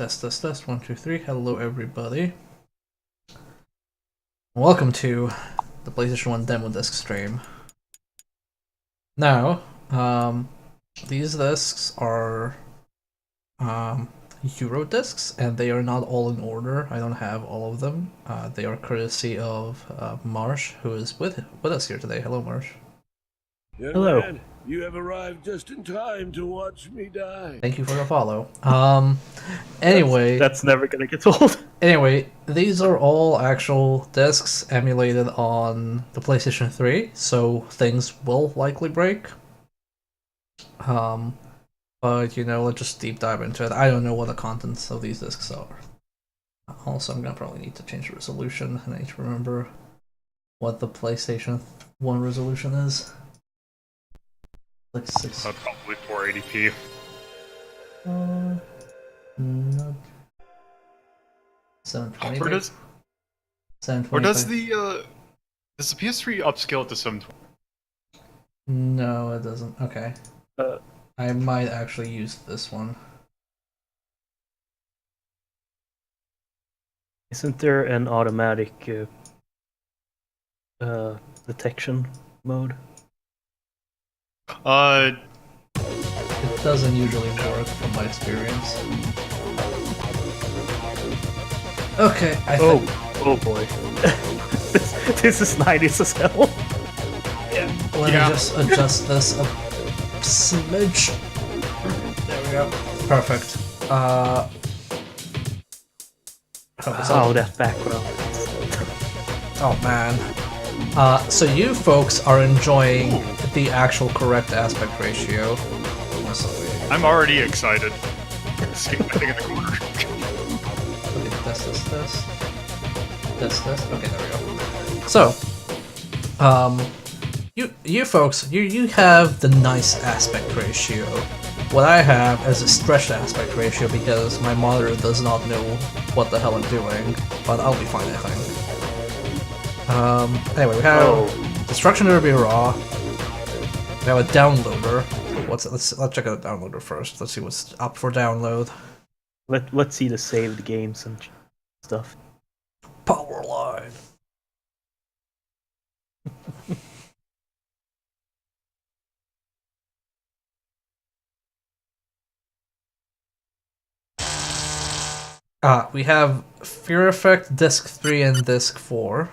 Test. 1, 2, 3. Hello, everybody. Welcome to the PlayStation 1 demo disc stream. Now, these discs are Euro discs, and they are not all in order. I don't have all of them. They are courtesy of Marsh, who is with us here today. Hello, Marsh. Young Hello. man, you have arrived just in time to watch me die. Thank you for the follow. Anyway, That's never gonna get old. Anyway, these are all actual discs emulated on the PlayStation 3, so things will likely break. But let's just deep dive into it. I don't know what the contents of these discs are. Also, I'm gonna probably need to change the resolution, and I need to remember what the PlayStation 1 resolution is. Like 6. Probably 480p. No. 720. Or does 720. does the PS3 upscale to 720? No, it doesn't. Okay. Uh, I might actually use this one. Isn't there an automatic detection mode? It doesn't usually work from my experience. Okay, Oh boy. this is 90s as hell. Let me just adjust this a smidge. There we go. Perfect. Oh, that background. Oh man. So you folks are enjoying the actual correct aspect ratio. I'm already excited. See my thing in the corner. Okay, this. Okay, there we go. So, you folks, you have the nice aspect ratio. What I have is a stretched aspect ratio because my monitor does not know what the hell I'm doing, but I'll be fine, I think. Anyway, we have Destruction Derby Raw. We have a downloader. Let's check out the downloader first. Let's see what's up for download. Let's see the saved games and stuff. Powerline. We have Fear Effect Disc 3 and Disc 4.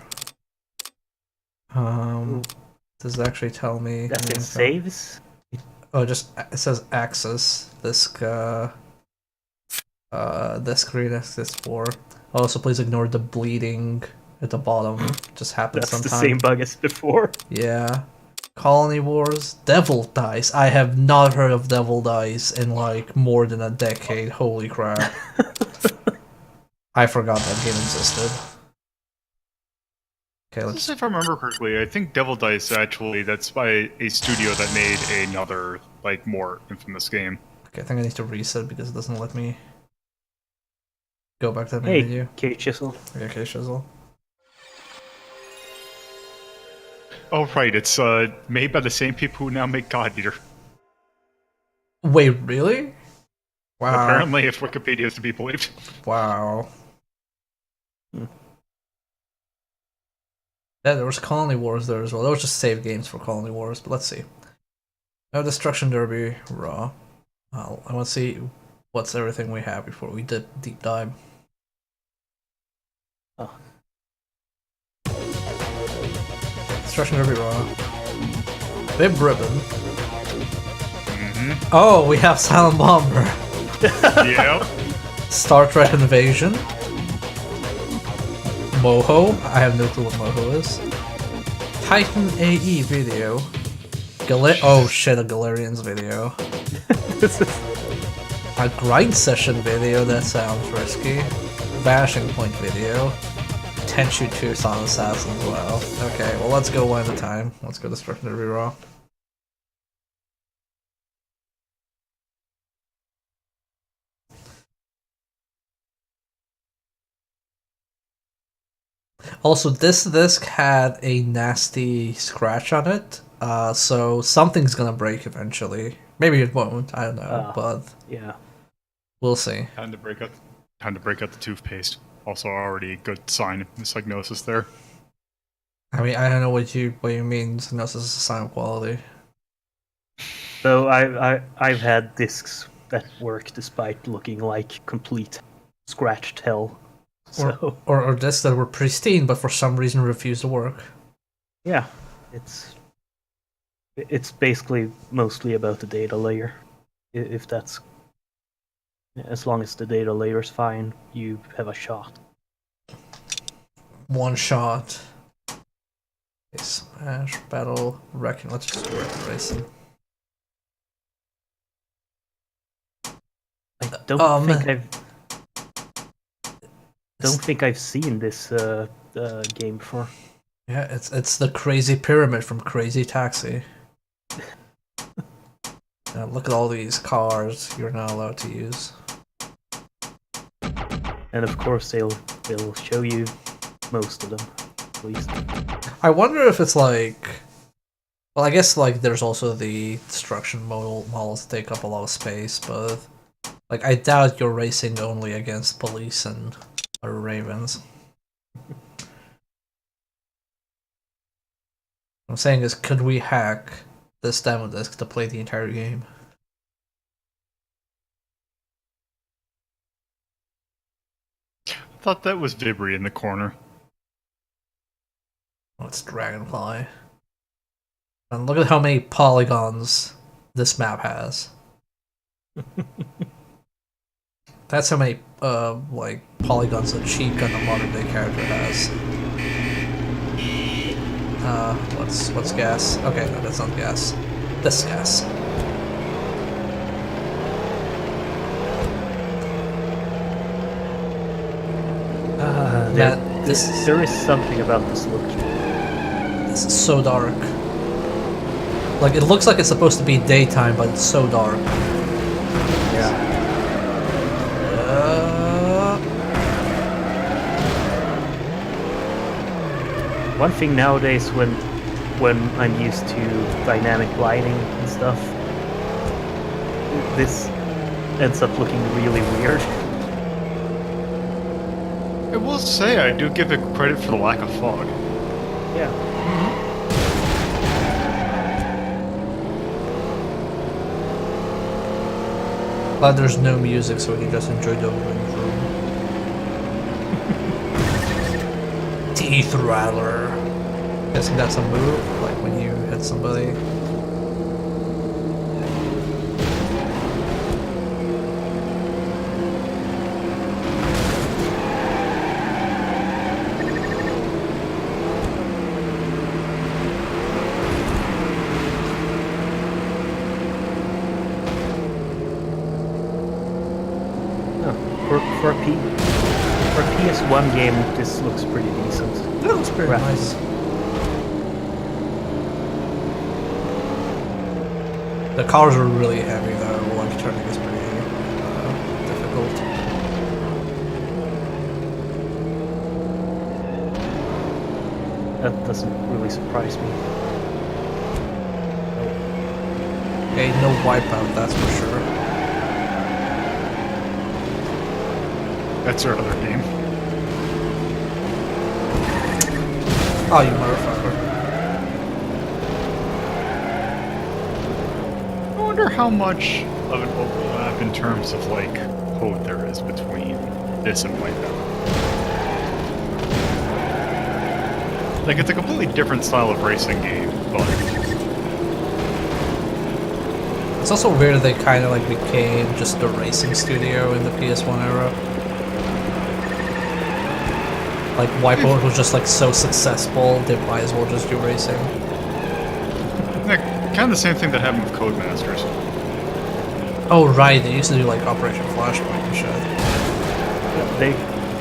Does it actually tell me? That's in saves? Oh, it says Axis Disc, Disc 3 and Disc 4. Also, please ignore the bleeding at the bottom. Just happens That's sometimes. the same bug as before. Yeah. Colony Wars, Devil Dice. I have not heard of Devil Dice in like more than a decade. Holy crap. I forgot that game existed. Okay, let's... If I remember correctly, I think Devil Dice actually, that's by a studio that made another, like, more infamous game. Okay, I think I need to reset because it doesn't let me go back to the main menu. Hey, K-Chisel. Okay, Shizzle. Oh right, it's made by the same people who now make God Eater. Wait, really? Wow. Apparently, if Wikipedia is to be believed. Wow. Yeah, there was Colony Wars there as well. There was just save games for Colony Wars, but let's see. Now Destruction Derby Raw. I want to see what's everything we have before we did deep dive. Oh. Destruction Derby Raw. Bib Ribbon. Mm-hmm. Oh, we have Silent Bomber. Yep. Star Trek Invasion. Moho. I have no clue what Moho is. Titan AE video. Oh shit, a Galarian's video. A grind session video, that sounds risky. Vanishing Point video. Tenchu 2 Silent Assassin as well. Okay, well let's go one at a time. Let's go Destruction Derby Raw. Also, this disc had a nasty scratch on it, so something's gonna break eventually. Maybe it won't, I don't know, but Yeah. we'll see. Time to break up. Time to break out the toothpaste. Also, already a good sign of misdiagnosis there. I mean, I don't know what you mean. Diagnosis is a sign of quality. So I've had discs that work despite looking like complete scratched hell. So Or discs that were pristine, but for some reason refused to work. yeah, it's basically mostly about the data layer. If that's as long as the data layer is fine, you have a shot. One shot. Okay, smash, battle, wrecking. Let's just do it racing. I don't think I've seen this game before. Yeah, it's the Crazy Pyramid from Crazy Taxi. Look at all these cars you're not allowed to use. And of course they'll show you most of them, at least. I wonder if it's like, well, I guess like there's also the destruction models that take up a lot of space, but like I doubt you're racing only against police and ravens. What I'm saying is, could we hack this demo disc to play the entire game? I thought that was Vibri in the corner. Oh, it's Dragonfly. And look at how many polygons this map has. That's how many like polygons a cheat gun a modern day character has. What's gas? Okay, no, that's not gas. This gas. There is something about this look. This is so dark. Like, it looks like it's supposed to be daytime, but it's so dark. Yeah. One thing nowadays when I'm used to dynamic lighting and stuff, this ends up looking really weird. I will say I do give it credit for the lack of fog. Yeah. Glad there's no music, so we can just enjoy the opening room. Teeth Rattler. Guessing that's a move, like when you hit somebody. For a PS1 game, this looks pretty decent. It looks pretty nice. The cars are really heavy though, like turning is pretty difficult. That doesn't really surprise me. Okay, no wipeout, that's for sure. That's our other game. Oh, you motherfucker. I wonder how much of an overlap in terms of like code there is between this and Wipeout. Like it's a completely different style of racing game, but It's also weird they kind of like became just a racing studio in the PS1 era. Like, Wipeout was just like so successful, they might as well just do racing. like, kind of the same thing that happened with Codemasters. Oh right, they used to do like Operation Flashpoint and shit. They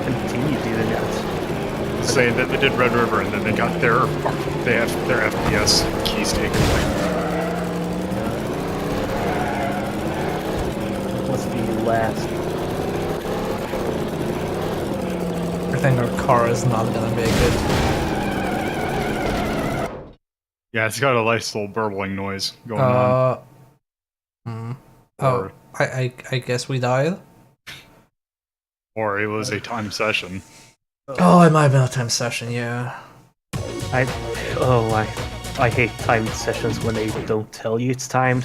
continue doing that. Saying that they did Red River and then they got their FPS keys taken away. It must be last. I think our car is not gonna make it. Yeah, it's got a nice little burbling noise going on. Oh, I guess we died. Or it was a time session. Oh, it might have been a time session, yeah. I hate timed sessions when they don't tell you it's timed.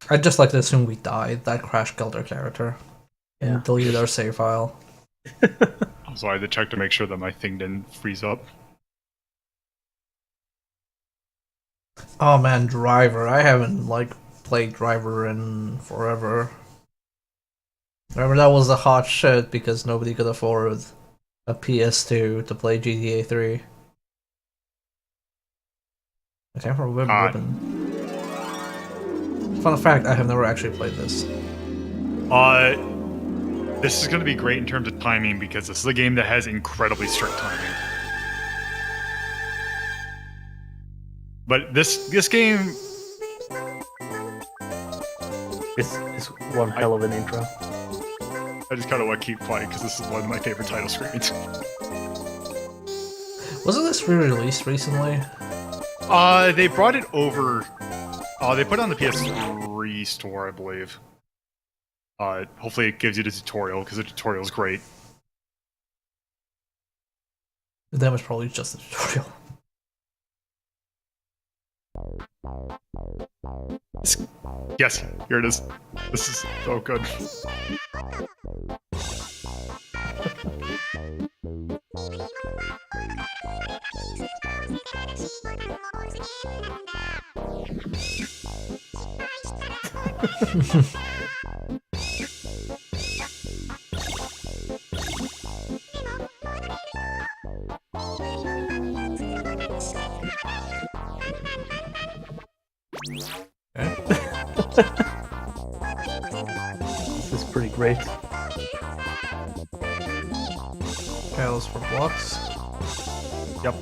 I'd just like to assume we died. That crash killed our character. Yeah. And deleted our save file. So I had to check to make sure that my thing didn't freeze up. Oh man, Driver. I haven't played Driver in forever. Remember that was a hot shit because nobody could afford a PS2 to play GTA 3. I can't remember Web Ribbon. Fun fact, I have never actually played this. This is going to be great in terms of timing because this is a game that has incredibly strict timing. But this game... It's one hell of an intro. I just kind of want to keep playing because this is one of my favorite title screens. Wasn't this re-released recently? They brought it over... they put it on the PS3 store, I believe. Hopefully it gives you the tutorial, because the tutorial is great. That was probably just a tutorial. Yes, here it is. This is so good. This is pretty great. Tiles for blocks. Yep.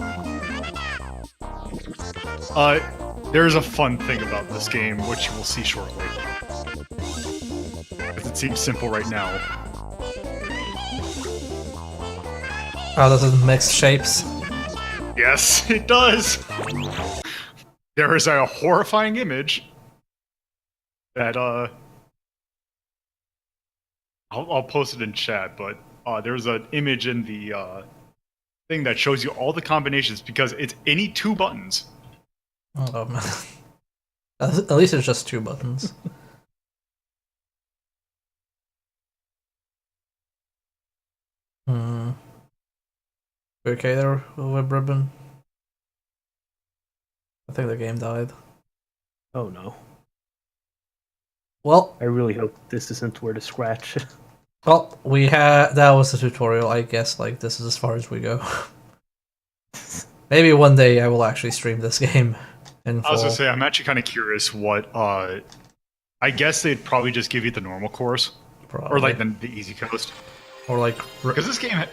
There's a fun thing about this game, which you will see shortly. It seems simple right now. Oh, does it mix shapes? Yes, it does! There is a horrifying image that, I'll post it in chat, but there's an image in the thing that shows you all the combinations because it's any two buttons. Oh man. At least it's just 2 buttons. You okay there, Web Ribbon? I think the game died. Oh no. Well, I really hope this isn't where to scratch. well, that was the tutorial. I guess this is as far as we go. Maybe one day I will actually stream this game in full. I was gonna say, I'm actually kind of curious what, I guess they'd probably just give you the normal course. Probably. Or the easy coast. Or Because this game...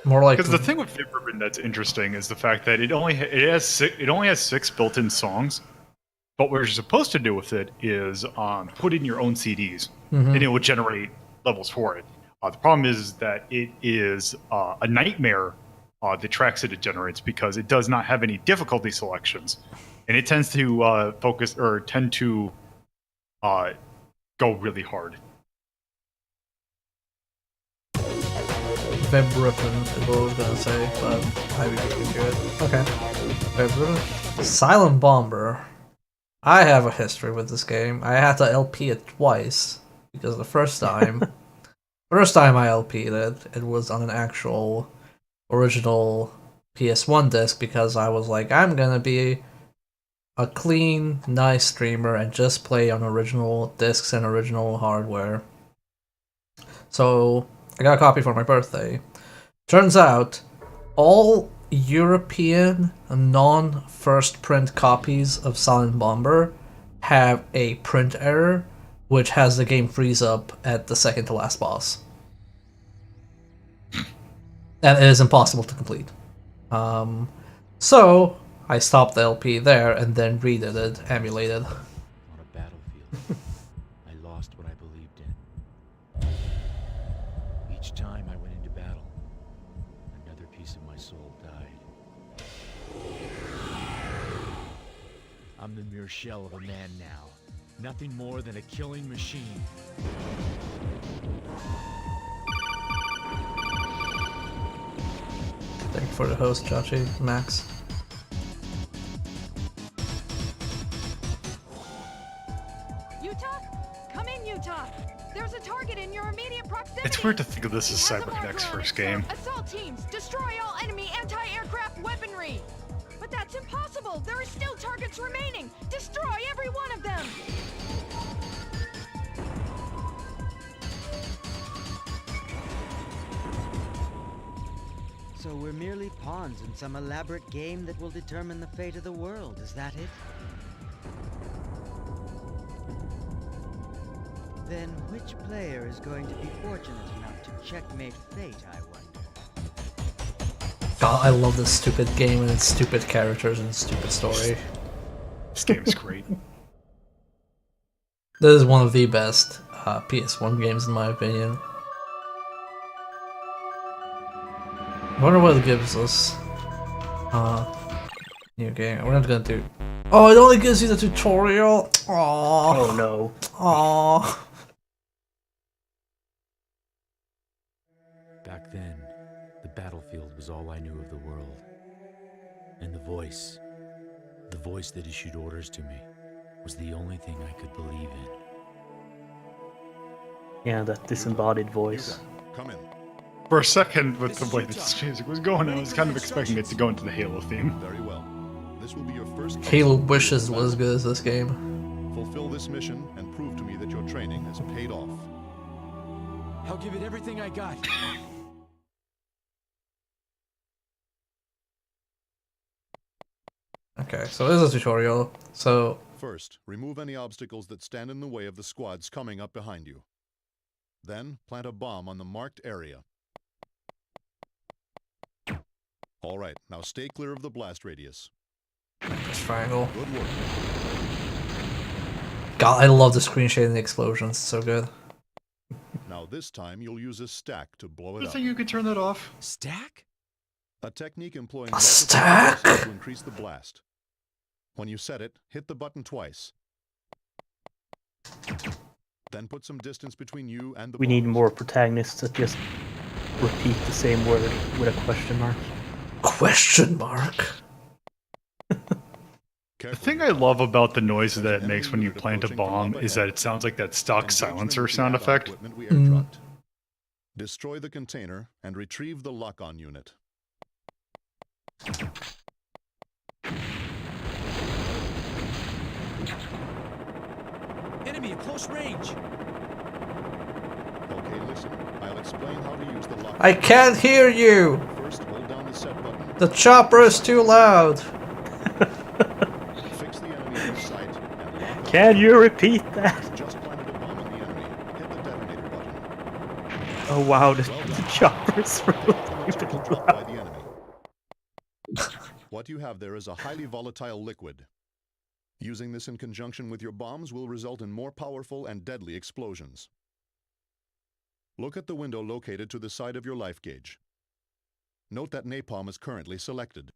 more like... Because the thing with Vib Ribbon that's interesting is the fact that it only has 6 built-in songs, but what you're supposed to do with it is put in your own CDs, and it will generate levels for it. The problem is that it is a nightmare, the tracks that it generates, because it does not have any difficulty selections, and it tends to go really hard. Web Ribbon is what I was gonna say, but I beat you to it. Okay. Web Ribbon. Silent Bomber. I have a history with this game. I had to LP it twice, because the first time I LP'd it, it was on an actual original PS1 disc, because I was like, I'm gonna be a clean, nice streamer and just play on original discs and original hardware. So I got a copy for my birthday. Turns out, all European non-first print copies of Silent Bomber have a print error, which has the game freeze up at the second to last boss. And it is impossible to complete. So, I stopped the LP there and then redid it, emulated. On a battlefield, I lost what I believed in. Each time I went into battle, another piece of my soul died. I'm the mere shell of a man now. Nothing more than a killing machine. Thank you for the host, Chachi, Max. Utah? Come in, Utah. There's a target in your immediate proximity. It's weird to think of this as It has a Cyberconnect's marker on first its game. front. Assault teams, destroy all enemy anti-aircraft weaponry. But that's impossible. There are still targets remaining. Destroy every one of them. So we're merely pawns in some elaborate game that will determine the fate of the world, is that it? Then which player is going to be fortunate enough to checkmate fate, I wonder? God, I love this stupid game and its stupid characters and stupid story. This game is great. This is one of the best PS1 games in my opinion. I wonder what it gives us. New game. We're not gonna do. Oh, it only gives you the tutorial. Aww. Oh no. Aww. Back then, the battlefield was all I knew of the world. And the voice that issued orders to me, was the only thing I could believe in. Yeah, that disembodied voice. Come in. For a second, with the way this music was going, I was kind of expecting it to go into the Halo theme. Very well. This will be your first. Halo wishes was as good as this game. Fulfill this mission and prove to me that your training has paid off. I'll give it everything I got. Okay, so this is a tutorial. So First, remove any obstacles that stand in the way of the squads coming up behind you. Then, plant a bomb on the marked area. All right, now stay clear of the blast radius. this triangle. Good work. God, I love the screen shade and the explosions. It's so good. Now this time you'll use a stack to blow it I up. think you could turn that off. Stack? A technique employing A multiple stack? pulses to increase the blast. When you set it, hit the button twice. Then put some distance between you and the We need bombs. more protagonists that just repeat the same word with a question mark. Question mark. The thing I love about the noise that it makes when you plant a bomb is that it sounds like that stock silencer sound effect. Destroy the container and retrieve the lock-on unit. Enemy at close range. Okay, listen. I'll explain how to use the lock. I can't hear you. First, hold down the set button. The chopper is too loud. Fix the enemy in sight and lock on. Can you repeat that? Just planted a bomb on the enemy. Hit the detonator button. Oh wow, the Well done. chopper's really Detonates are controlled by the enemy. What you have there is a highly volatile liquid. Using this in conjunction with your bombs will result in more powerful and deadly explosions. Look at the window located to the side of your life gauge. Note that napalm is currently selected.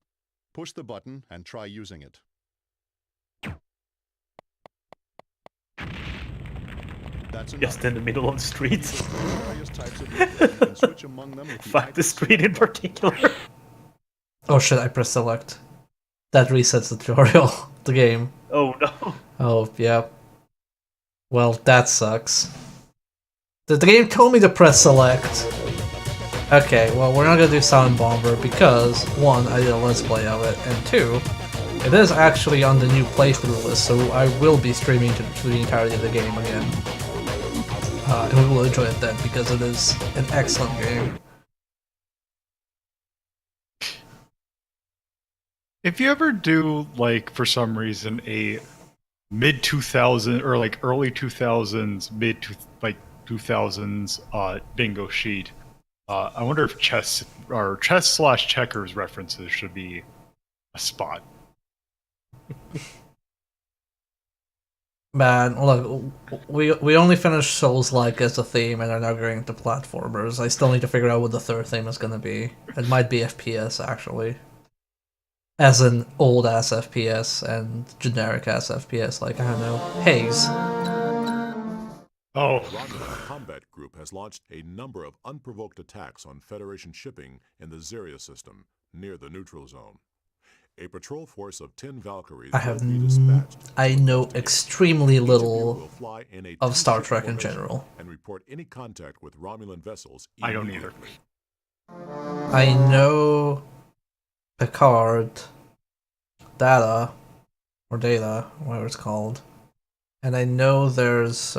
Push the button and try using it. That's enough. just in the middle of the street. Various types of liquid. You can switch among them with Fuck the either street in select button. particular. Oh shit, I pressed select. That resets the tutorial, the game. Oh no. Oh, yeah. Well, that sucks. The game told me to press select. Okay, well, we're not gonna do Sound Bomber because, one, I did a Let's Play of it, and two, it is actually on the new playthrough list, so I will be streaming through the entirety of the game again. And we will enjoy it then, because it is an excellent game. If you ever do, like, for some reason, a mid 2000 or like early 2000s, mid to like 2000s bingo sheet, I wonder if chess or chess/checkers references should be a spot. Man, look, we only finished Souls-like as a theme and are now going into platformers. I still need to figure out what the third theme is gonna be. It might be FPS, actually. As an old-ass FPS and generic-ass FPS, like, I don't know, Haze. Oh, Rocket Combat Group has launched a number of unprovoked attacks on Federation shipping in the Xeria system, near the neutral zone. A patrol force of 10 Valkyries I have will be dispatched. I know extremely Each of you little will fly in a of Star two-ship Trek in formation general. and report any contact with Romulan vessels I don't either. immediately. I know Picard, Data, or Data, whatever it's called, and I know there's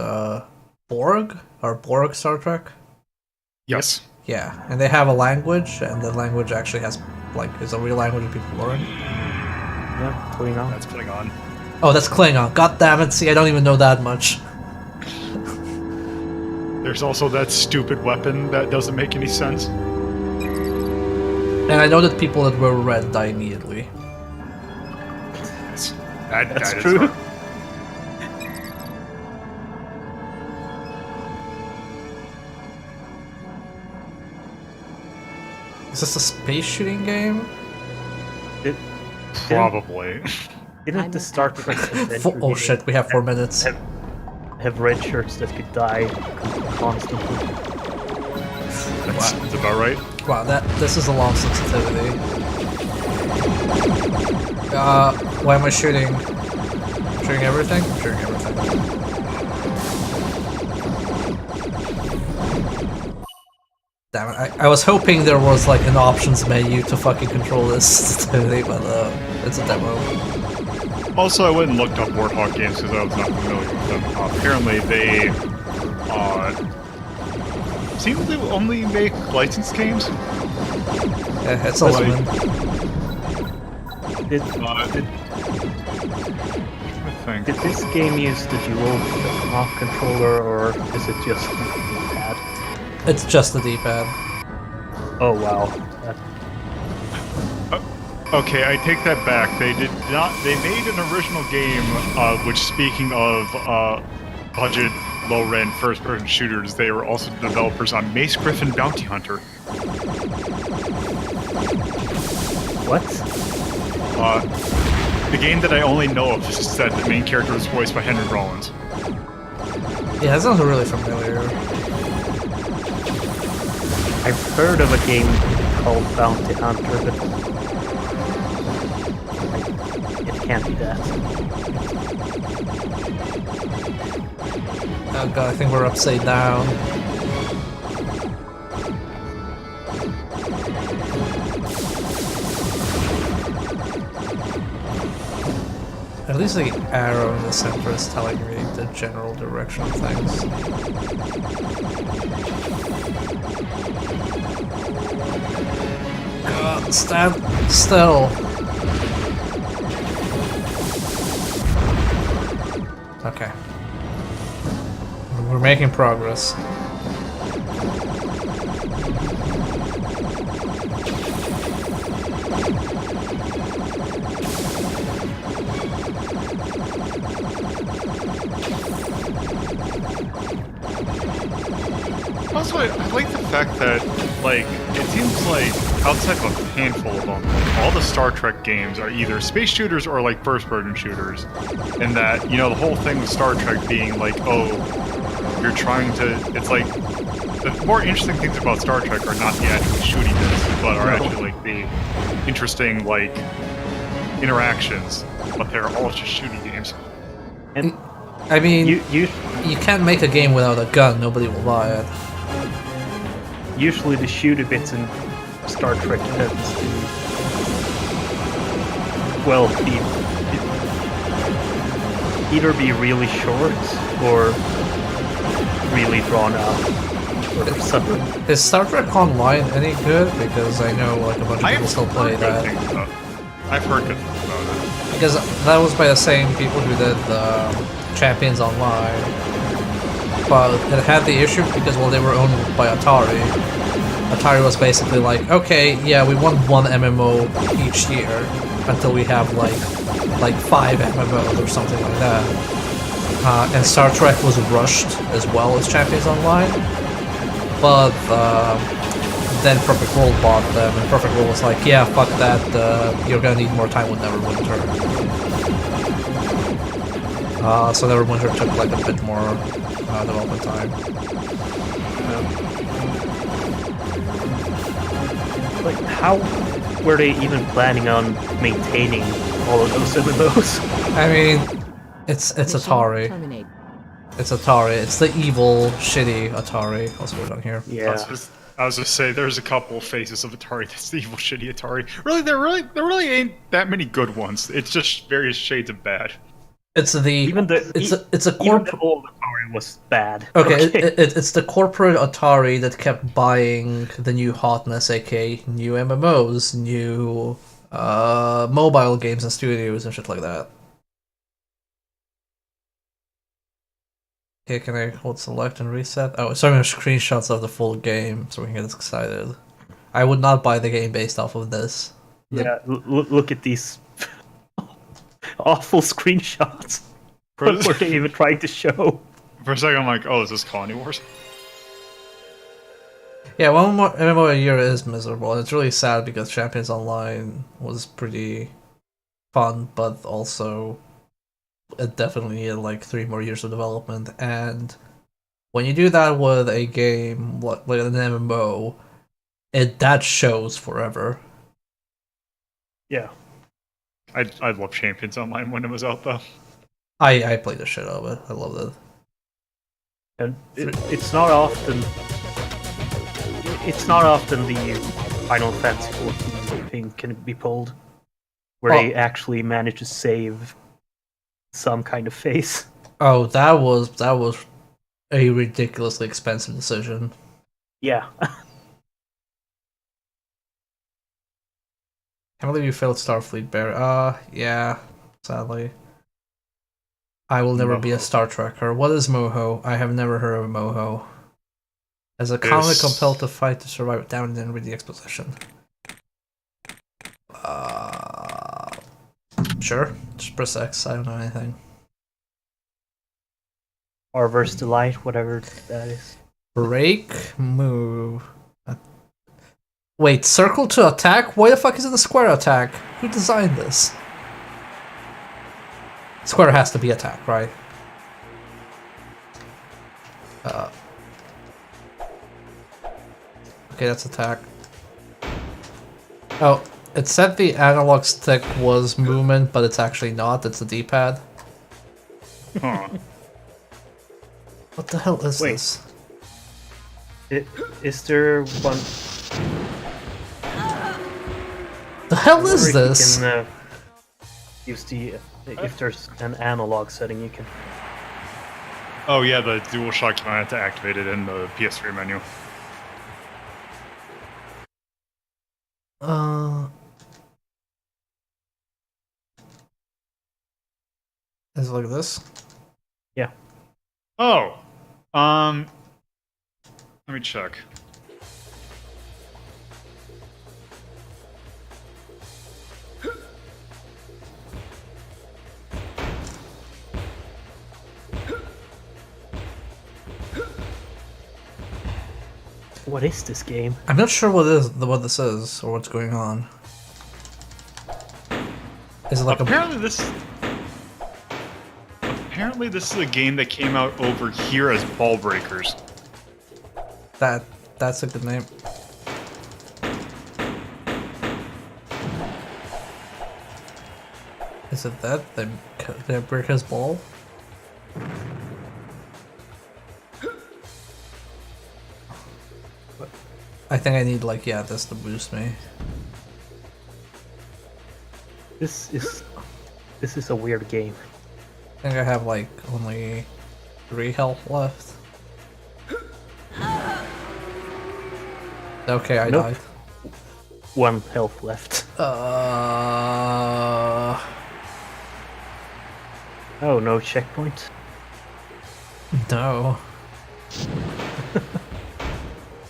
Borg or Borg Star Trek. Yes. Yeah, and they have a language, and the language actually has is a real language that people learn. Yeah, Klingon. That's Klingon. Oh, that's Klingon. God damn it! See, I don't even know that much. There's also that stupid weapon that doesn't make any sense. And I know that people that wear red die immediately. That's true. Right. Is this a space shooting game? Probably. Didn't the Star Trek adventure Oh game shit, we have 4 minutes. have red shirts that could die constantly? That's about right. Wow, this is a long sensitivity. Why am I shooting? Shooting everything? Shooting everything. Damn it, I was hoping there was like an options menu to fucking control this sensitivity, but it's a demo. Also, I went and looked up Warthog games because I was not familiar with them. Apparently, they seem to only make licensed games. Yeah, it's a lemon. Did this game use the dual knock controller, or is it just the D-pad? It's just the D-pad. Oh wow. Okay, I take that back. They did not. They made an original game, which, speaking of budget, low-rent first-person shooters, they were also developers on Mace Griffin Bounty Hunter. What? The game that I only know of is that the main character was voiced by Henry Rollins. Yeah, that sounds really familiar. I've heard of a game called Bounty Hunter, but it can't be that. Oh god, I think we're upside down. At least the arrow in the center is telling me the general direction of things. God, stand still. Okay. We're making progress. Also, I like the fact that, like, it seems like outside of a handful of them, like, all the Star Trek games are either space shooters or, like, first-person shooters. And that, you know, the whole thing with Star Trek being like, oh, you're trying to... It's like, the more interesting things about Star Trek are not the actual shootiness, but are actually, like, the interesting, like, interactions. But they're all just shooting games. And I mean, you can't make a game without a gun, nobody will buy it. usually the shooter bits in Star Trek tends to, well, either be really short or really drawn out. Or something. Is Star Trek Online any good? Because I know like a bunch of people still play that. I've heard good things about it. Because that was by the same people who did Champions Online. But it had the issue because, well, they were owned by Atari. Atari was basically like, okay, yeah, we want one MMO each year until we have like 5 MMOs or something like that. And Star Trek was rushed as well as Champions Online. But then Perfect World bought them, and Perfect World was like, yeah, fuck that, you're gonna need more time with Neverwinter. So Neverwinter took like a bit more development time. Like, how were they even planning on maintaining all of those MMOs? I mean, it's Atari. Terminate. It's Atari. It's the evil, shitty Atari. Let's put it on here. Yeah. I was just say there's a couple faces of Atari. That's the evil, shitty Atari. There really ain't that many good ones. It's just various shades of bad. It's the Even the it's a even corp. the old Atari was bad. Okay, it's the corporate Atari that kept buying the new hotness, aka new MMOs, new mobile games and studios and shit like that. Okay, can I hold select and reset? Oh, sorry, screenshots of the full game so we can get excited. I would not buy the game based off of this. Yeah, look at these awful screenshots. What were they even trying to show? For a second, I'm like, oh, is this Colony Wars? Yeah, one more MMO a year is miserable, and it's really sad because Champions Online was pretty fun, but also it definitely needed like 3 more years of development. And when you do that with a game like an MMO, that shows forever. Yeah. I love Champions Online when it was out, though. I played the shit out of it. I loved it. And it's not often. It's not often the Final Fantasy 14 thing can be pulled, where they actually manage to save some kind of face. Oh, that was a ridiculously expensive decision. Yeah. Can't believe you failed Starfleet Bear. Yeah, sadly. I will never be a Star Trekker. What is Moho? I have never heard of Moho. As a comic compelled to fight to survive. Down and then read the exposition. Sure. Just press X. I don't know anything. Or verse delight, whatever that is. Break, move. Wait, circle to attack? Why the fuck is it a square attack? Who designed this? Square has to be attack, right? Okay, that's attack. Oh, it said the analog stick was movement, but it's actually not. It's a D-pad. Huh. What the hell is Wait. this? Is there one? The hell I is wonder if this? You can use the if there's an analog setting, you can. Oh yeah, the DualShock you had to activate it in the PS3 menu. Is it like this? Yeah. Oh, let me check. What is this game? I'm not sure what this is or what's going on. Is it like Apparently this is a game that came out over here as Ball Breakers. that's a good name. Is it that they break his ball? I think I need like this to boost me. This is a weird game. I think I have like only 3 health left. Okay, I Nope. died. 1 health left. Oh, no checkpoint. No.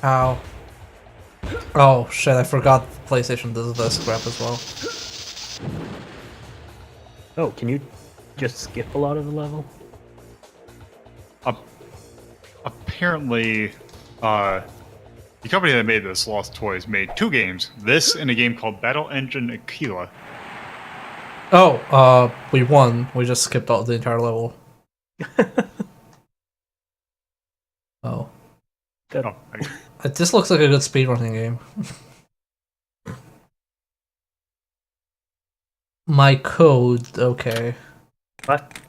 Ow. Oh shit, I forgot PlayStation does this crap as well. Oh, can you just skip a lot of the level? Apparently, the company that made this, Lost Toys, made 2 games. This and a game called Battle Engine Aquila. Oh, we won. We just skipped all the entire level. Oh. Good. Oh, This looks like a good speedrunning game. My code, okay. What?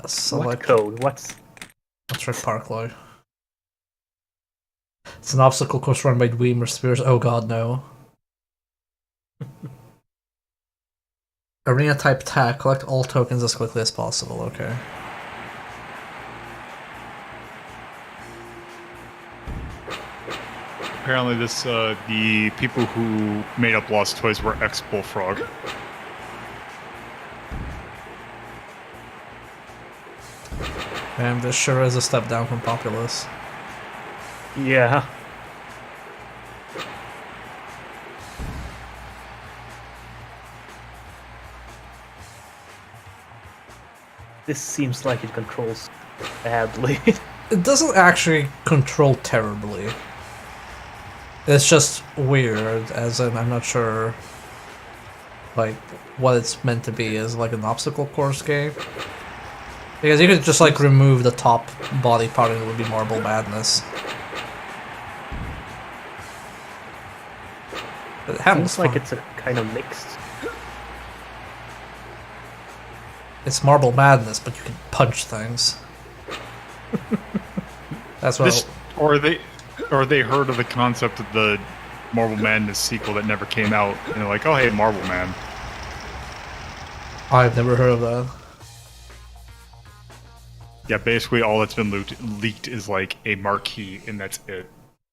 Select What code? What's... Let's try Parkloy. It's an obstacle course run by Dweemer Spears. Oh god, no. Arena type tag. Collect all tokens as quickly as possible. Okay. Apparently, this the people who made up Lost Toys were ex-Bullfrog. And this sure is a step down from Populous. Yeah. This seems like it controls badly. It doesn't actually control terribly. It's just weird, as in I'm not sure like what it's meant to be as like an obstacle course game. Because you could just like remove the top body part and it would be Marble Madness. But it handles Seems like fine. it's a kind of mixed. It's Marble Madness, but you can punch things. That's what. This, or they heard of the concept of the Marble Madness sequel that never came out, and they're like, "Oh, hey, Marble Man." I've never heard of that. Yeah, basically all that's been leaked is like a marquee, and that's it.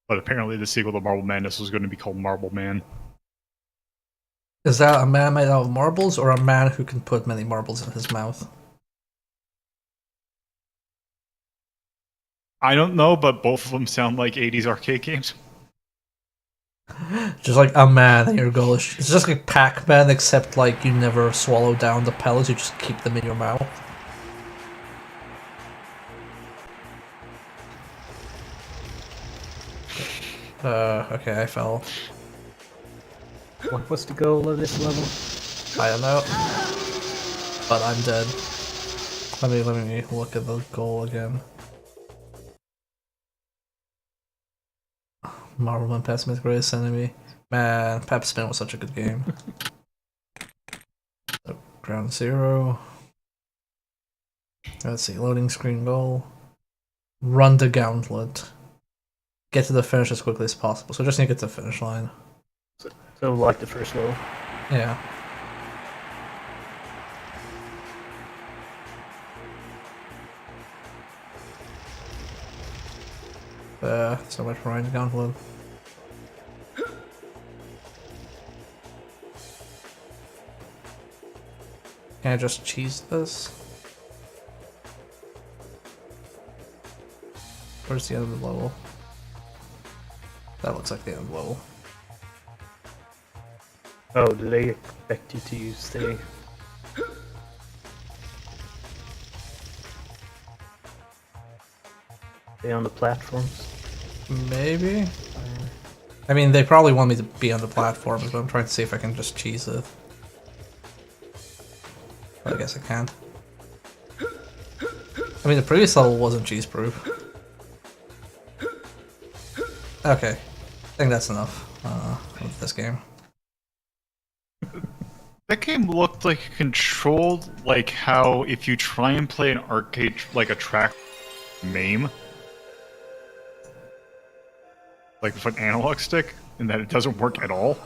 But apparently, the sequel to Marble Madness was going to be called Marble Man. Is that a man made out of marbles, or a man who can put many marbles in his mouth? I don't know, but both of them sound like 80s arcade games. Just like a man and your goal is... It's just like Pac-Man, except like you never swallow down the pellets, you just keep them in your mouth. Okay, I fell. What was the goal of this level? I don't know. But I'm dead. Let me look at the goal again. Marvelman Pessimistic Greatest Enemy. Man, Pep Spin was such a good game. So, Ground Zero. Let's see, loading screen goal. Run the gauntlet. Get to the finish as quickly as possible. So just need to get to the finish line. So like the first level. Yeah. So much for running the gauntlet. Can I just cheese this? Where's the end of the level? That looks like the end of the level. Oh, do they expect you to stay on the platforms? Maybe? I mean, they probably want me to be on the platforms, but I'm trying to see if I can just cheese it. But I guess I can't. I mean, the previous level wasn't cheese-proof. Okay. I think that's enough with this game. That game looked like controlled like how if you try and play an arcade, like a track MAME, like with an analog stick, and that it doesn't work at all.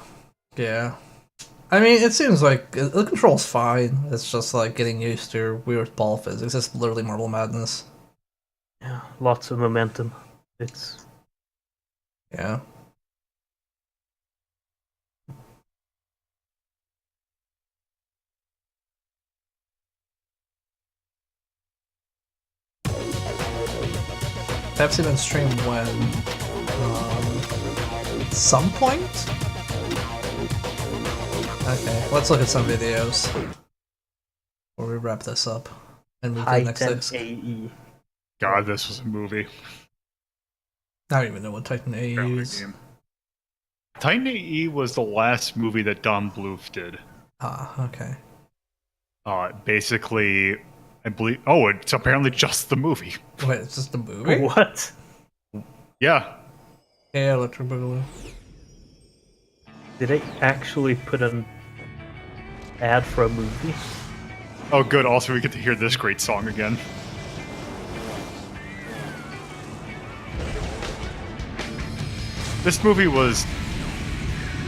Yeah. I mean, it seems like the control's fine. It's just like getting used to weird ball physics. It's literally Marble Madness. Yeah, lots of momentum. It's... Yeah. Pepsi been stream when? Some point? Okay, let's look at some videos before we wrap this up and move to the next disc. AE. God, this was a movie. I don't even know what Titan AE is. Titan AE was the last movie that Don Bluth did. Ah, okay. Basically, I believe. Oh, it's apparently just the movie. Wait, it's just the movie? What? Yeah. Yeah, Electric Boogaloo. Did they actually put an ad for a movie. Oh, good. Also, we get to hear this great song again. This movie was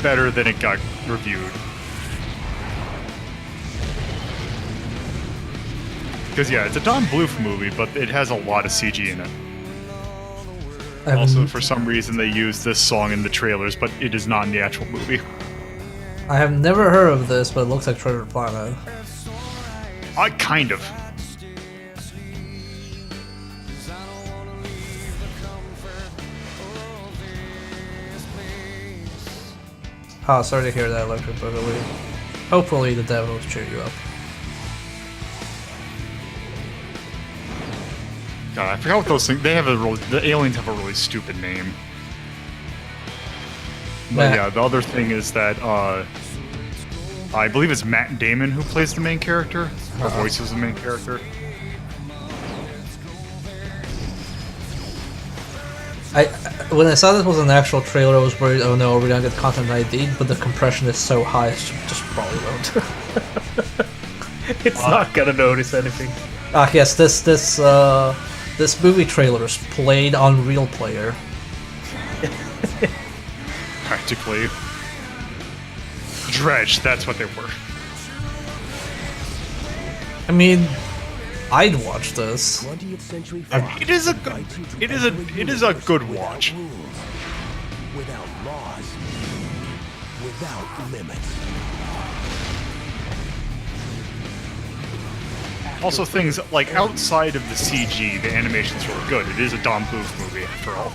better than it got reviewed. Because, yeah, it's a Don Bluth movie, but it has a lot of CG in it. Also, for some reason, they use this song in the trailers, but it is not in the actual movie. I have never heard of this, but it looks like Treasure Planet. Kind of. Oh, sorry to hear that, Electric Boogaloo. Hopefully the devil will cheer you up. God, I forgot what those things. They have the aliens have a really stupid name. But yeah, the other thing is that I believe it's Matt Damon who plays the main character, or voices the main character. When I saw this was an actual trailer, I was worried, oh no, we're gonna get content ID, but the compression is so high, it's just probably won't. It's not gonna notice anything. Yes, this movie trailer is played on Real Player. Practically. Dredge, that's what they were. I mean, I'd watch this. 20th century It is a good watch. Without laws, without limits. Also, things like outside of the CG, the animation's really good. It is a Don Bluth movie, after all.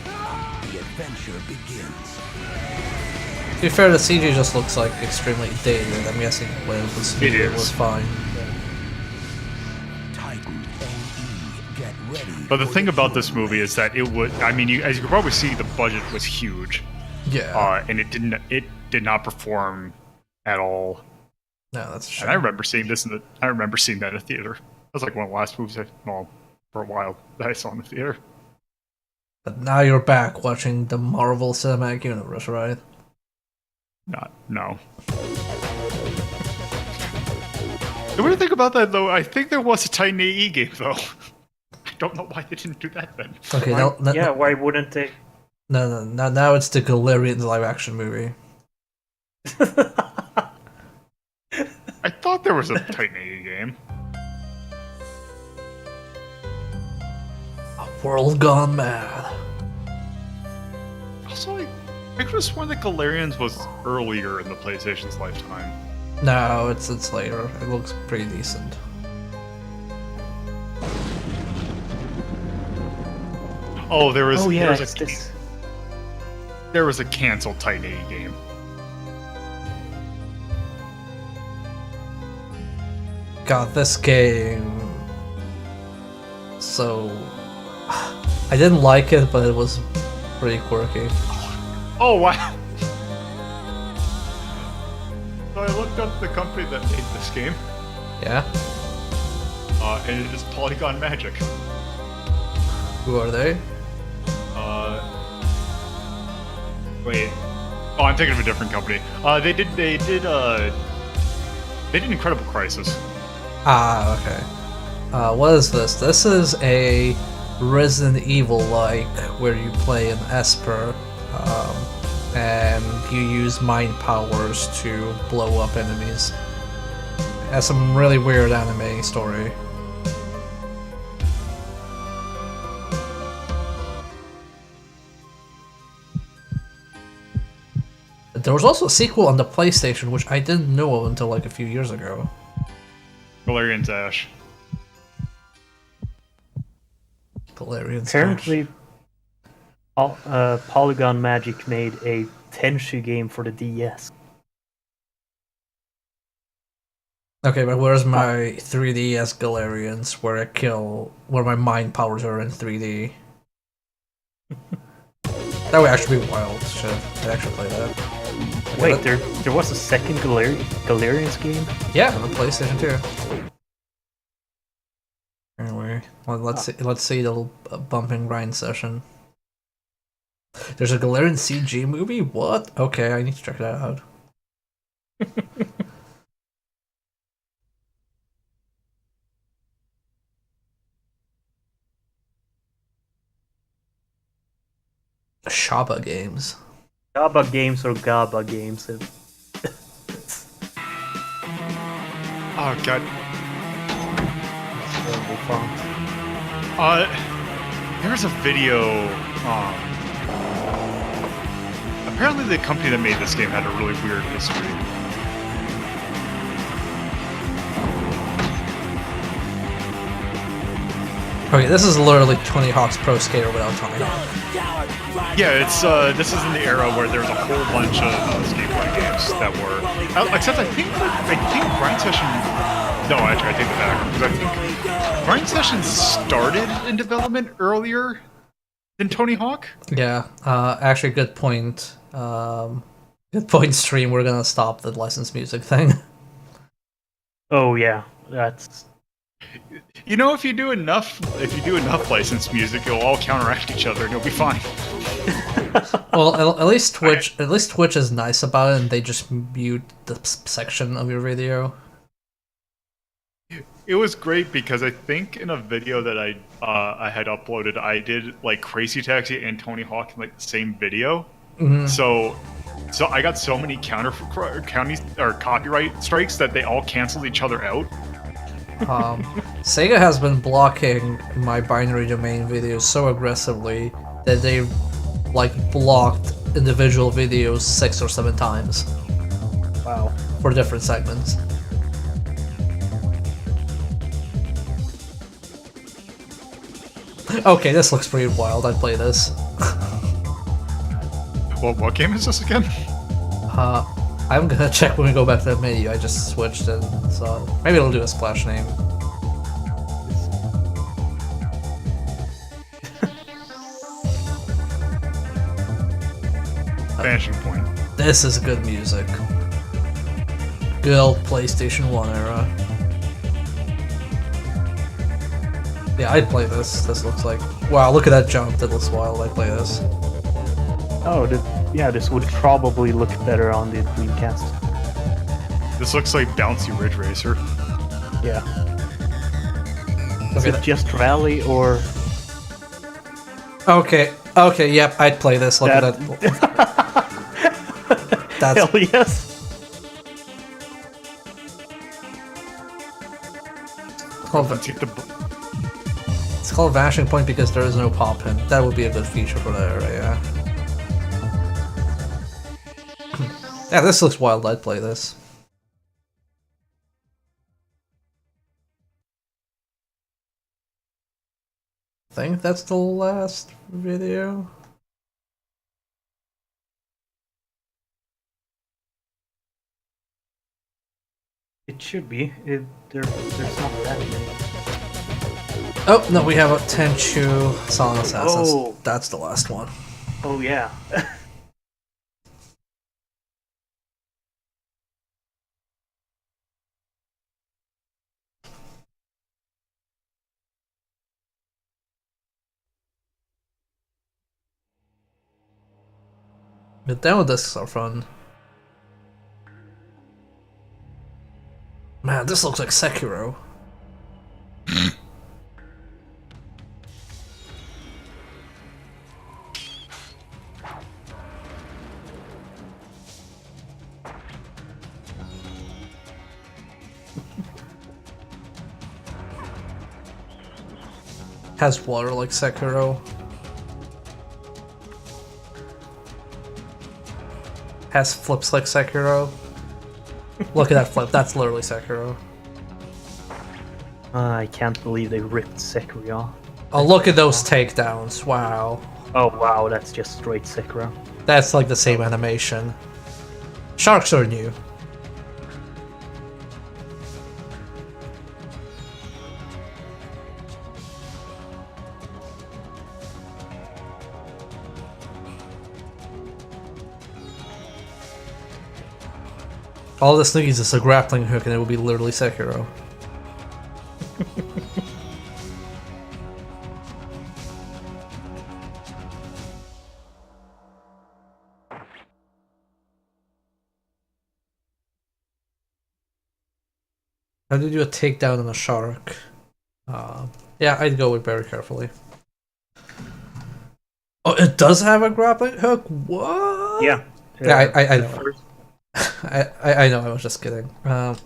The adventure begins. To be fair, the CG just looks like extremely dated. I'm guessing when it was fine. Titan AE, get ready. But the thing about this movie is that it would, I mean, as you can probably see, the budget was huge. Yeah. And it did not perform at all. No, that's true. And I remember seeing this I remember seeing that in a theater. That was like one of the last movies for a while that I saw in the theater. But now you're back watching the Marvel Cinematic Universe, right? No. The weird thing about that, though, I think there was a Titan AE game, though. I don't know why they didn't do that then. Okay, why wouldn't they? No, now it's the Galarian live-action movie. I thought there was a Titan AE game. A world gone mad. Also, I could have sworn that Galarians was earlier in the PlayStation's lifetime. No, it's later. It looks pretty decent. Oh, there was this. There was a canceled Titan AE game. God, this game. So, I didn't like it, but it was pretty quirky. Oh wow! So I looked up the company that made this game. Yeah. And it is Polygon Magic. Who are they? Wait. Oh, I'm thinking of a different company. They did Incredible Crisis. Ah, okay. What is this? This is a Resident Evil-like, where you play an Esper, and you use mind powers to blow up enemies. It has some really weird anime story. There was also a sequel on the PlayStation, which I didn't know of until like a few years ago. Galarian's Ash. Galarian's Apparently, Polygon Magic made a Tenchu game for the DS. Okay, but where's my 3DS Galarians, where my mind powers are in 3D? That would actually be wild. Shit, I'd actually play that. Wait, there was a second Galarians game? Yeah, on the PlayStation 2. Anyway, well, let's see the little bumping grind session. There's a Galarian CG movie? What? Okay, I need to check that out. Shaba Games. GABA games or GABA games. Oh god. Terrible font. There's a video. Apparently, the company that made this game had a really weird history. Okay, this is literally Tony Hawk's Pro Skater without Tony Hawk. Yeah, it's this is in the era where there's a whole bunch of skateboarding games that were, except I think Grind Session. No, actually, I take it back because I think Grind Session started in development earlier than Tony Hawk. Yeah, actually, good point. Good point, stream. We're gonna stop the licensed music thing. Oh yeah, that's. You know, if you do enough licensed music, it'll all counteract each other, and you'll be fine. Well, at least Twitch is nice about it, and they just mute the section of your video. It was great because I think in a video that I had uploaded, I did like Crazy Taxi and Tony Hawk in like the same video. Mm-hmm. So I got so many copyright strikes that they all canceled each other out. Sega has been blocking my binary domain videos so aggressively that they've like blocked individual videos 6 or 7 times. Wow. For different segments. Okay, this looks pretty wild. I'd play this. Well, what game is this again? I'm gonna check when we go back to the menu. I just switched it, so maybe it'll do a splash name. Vanishing Point. This is good music. Good old PlayStation 1 era. Yeah, I'd play this. This looks like... Wow, look at that jump. That looks wild. I'd play this. Oh, yeah, this would probably look better on the Dreamcast. This looks like Bouncy Ridge Racer. Yeah. Okay, Is it just Rally or... Okay, yep, I'd play this. Look at that. That's... Hell yes! It's called Vanishing Point because there is no pop pin. That would be a good feature for that area, yeah. Yeah, this looks wild. I'd play this. I think that's the last video. It should be. There's not that many. Oh, no, we have a Tenchu Silent Assassins. Oh. That's the last one. Oh yeah. The demo discs are fun. Man, this looks like Sekiro. Has water like Sekiro. Has flips like Sekiro. Look at that flip, that's literally Sekiro. I can't believe they ripped Sekiro off. Oh, look at those takedowns, wow. Oh wow, that's just straight Sekiro. That's like the same animation. Sharks are new. All this needs is a grappling hook and it will be literally Sekiro. How do you do a takedown on a shark? Yeah, I'd go with very carefully. Oh, it does have a grappling hook. What? Yeah. Yeah, I the know. first- I know. I was just kidding. Okay,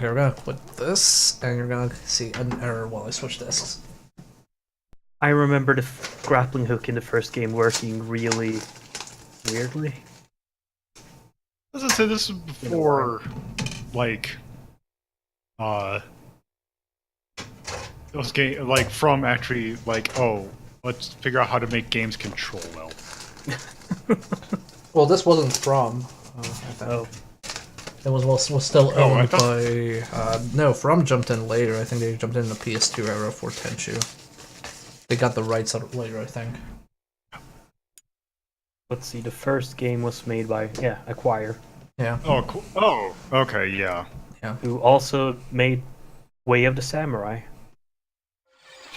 we're gonna quit this, and you're gonna see an error while I switch discs. I remember the grappling hook in the first game working really weirdly. As I said, this is before, like, those game like from actually like, oh, let's figure out how to make games control well. Well, this wasn't from. I think. Oh, It was still Oh, I owned thought- by. No, From jumped in later. I think they jumped in the PS2 era for Tenchu. They got the rights out later, I think. let's see. The first game was made by Acquire, Yeah. Oh, cool. Oh, okay, yeah. who also made Way of the Samurai.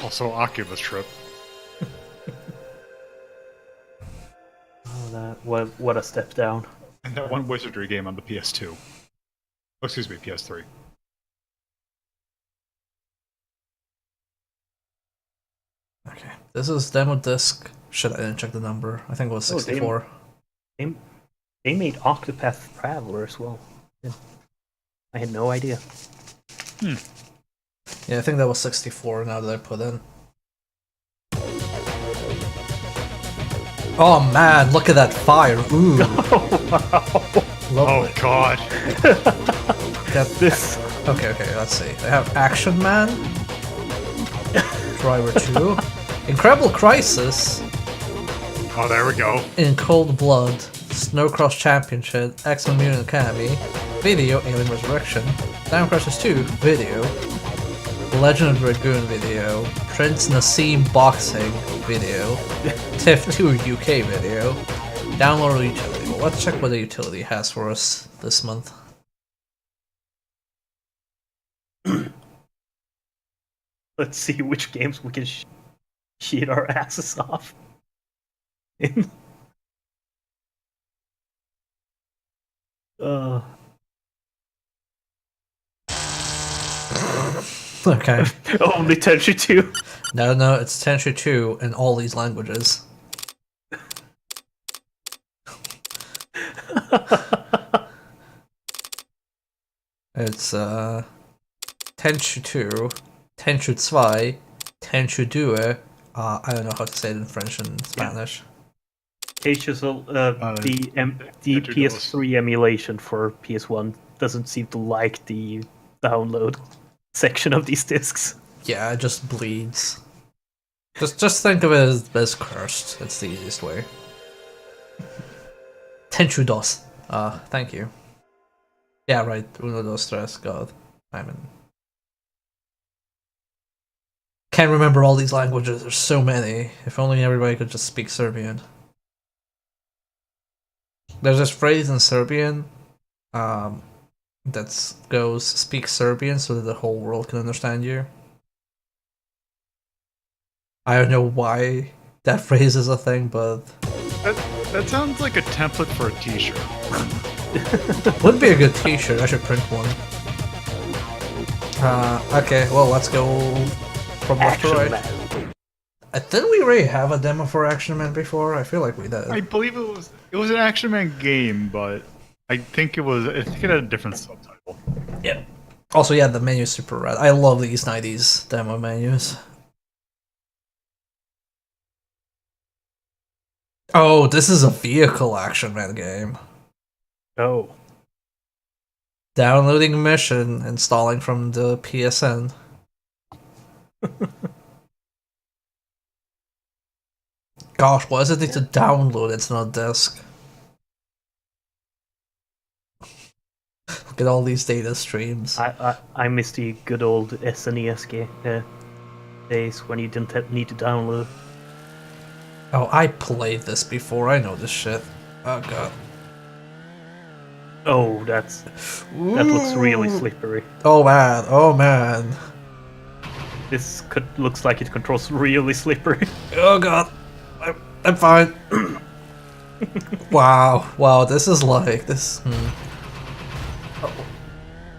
Also, Oculus Trip. Oh, that what a step down. And that one wizardry game on the PS2. Oh, excuse me, PS3. Okay. This is demo disc. Shit, I didn't check the number. I think it was Oh, 64. They made Octopath Traveler as well. Yeah. I had no idea. Yeah, I think that was 64 now that I put in. Oh man, look at that fire. Ooh. Oh Lovely. god. Got this. Okay, let's see. They have Action Man, Driver 2, Incredible Crisis, Oh, there we go. In Cold Blood, Snowcross Championship, X-Men Mutant Academy, Video, Alien Resurrection, Time Crisis 2, Video, Legend of Dragoon Video, Prince Nassim Boxing Video, TIFF 2 UK Video, download the utility. Well, let's check what the utility has for us this month. Let's see which games we can cheat our asses off in. Okay. Only Tenchu 2. No, it's Tenchu 2 in all these languages. It's Tenchu 2, Tenchu 2, Tenchu 2. I don't know how to say it in French and Spanish. Tenchu's the Tenchu PS3 emulation for PS1 doesn't seem to like the download section of these discs. Yeah, it just bleeds. Just think of it as cursed. It's the easiest way. Tenchu dos. Thank you. Yeah, right. Uno dos tres. God, can't remember all these languages. There's so many. If only everybody could just speak Serbian. There's this phrase in Serbian, that goes "speak Serbian" so that the whole world can understand you. I don't know why that phrase is a thing, but That sounds like a template for a t-shirt. would be a good T-shirt. I should print one. Okay, well, let's go from left to Action right. Man. Didn't we already have a demo for Action Man before? I feel like we did. I believe it was an Action Man game, but I think it had a different subtitle. Yeah. Also, yeah, the menu's super rad. I love these 90s demo menus. Oh, this is a vehicle Action Man game. Oh. Downloading mission, installing from the PSN. Gosh, why does it need to download? It's not a disc. Look at all these data streams. I miss the good old SNES days when you didn't need to download. Oh, I played this before. I know this shit. Oh god. Oh, that looks really slippery. Oh man. Oh man. This looks like it controls really slippery. Oh god. I'm fine. Wow. This is like this.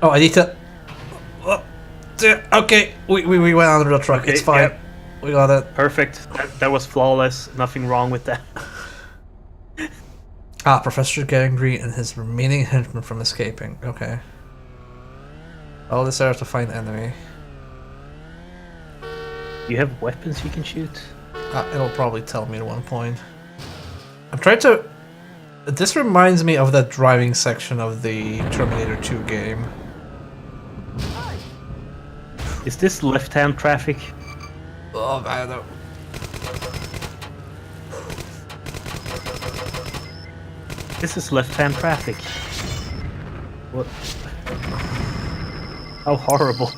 Oh, I need to. Okay, we went under the truck. Okay, It's fine. yep. We got it. Perfect. That was flawless. Nothing wrong with that. Ah, Professor Gangrene and his remaining henchmen from escaping. Okay. All this area to find enemy. You have weapons you can shoot? It'll probably tell me at one point. I'm trying to... This reminds me of that driving section of the Terminator 2 game. Is this left-hand traffic? Oh, I don't know. This is left-hand traffic. What? How horrible.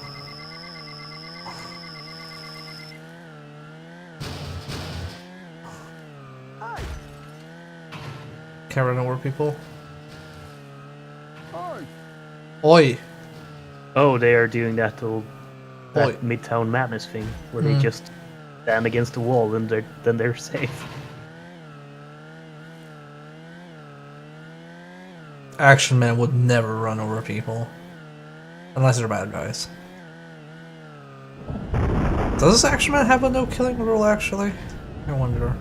Can't run over people. Oi! Oh, they are doing that old Oi. Midtown Madness thing, where they just stand against the wall and then they're safe. Action Man would never run over people. Unless they're bad guys. Does this Action Man have a no killing rule actually? I wonder.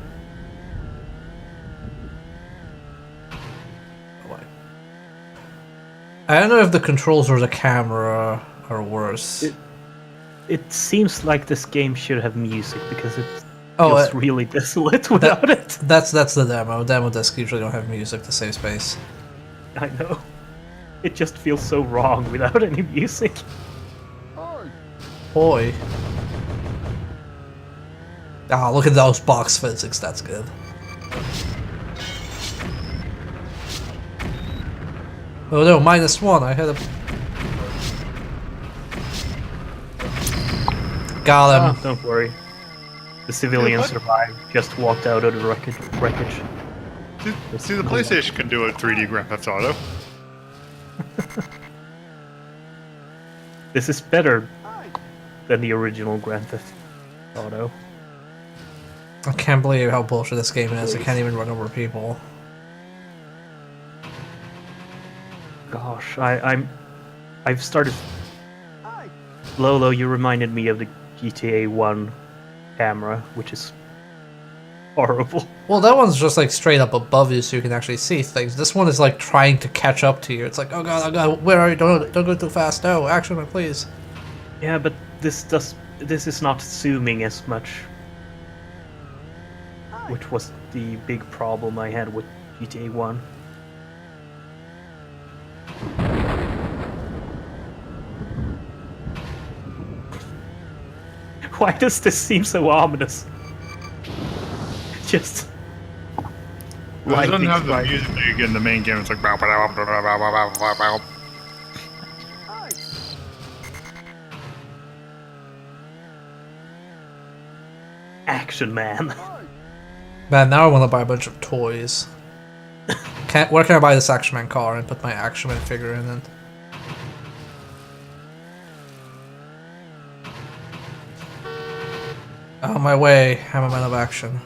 I don't know if the controls or the camera are worse. It seems like this game should have music because it Oh, feels really desolate without it. That's the demo. Demo discs usually don't have music to save space. I know. It just feels so wrong without any music. Boy. Ah, look at those box physics. That's good. Oh no, -1. I had a... Got him. Don't worry. The civilians survived, just walked out of the wreckage. See, the PlayStation can do a 3D Grand Theft Auto. This is better than the original Grand Theft Auto. I can't believe how bullshit this game is. I can't even run over people. Gosh, I've started... Lolo, you reminded me of the GTA 1 camera, which is horrible. Well, that one's just like straight up above you so you can actually see things. This one is like trying to catch up to you. It's like, oh god, where are you? Don't go too fast. No, action man, please. Yeah, but this is not zooming as much, which was the big problem I had with GTA 1. Why does this seem so ominous? Just... It doesn't have the music in the main game. It's like... bow, bow, bow, bow, bow, bow, bow, bow. Action Man. Man, now I want to buy a bunch of toys. Where can I buy this Action Man car and put my Action Man figure in it? On my way, I'm a man of action.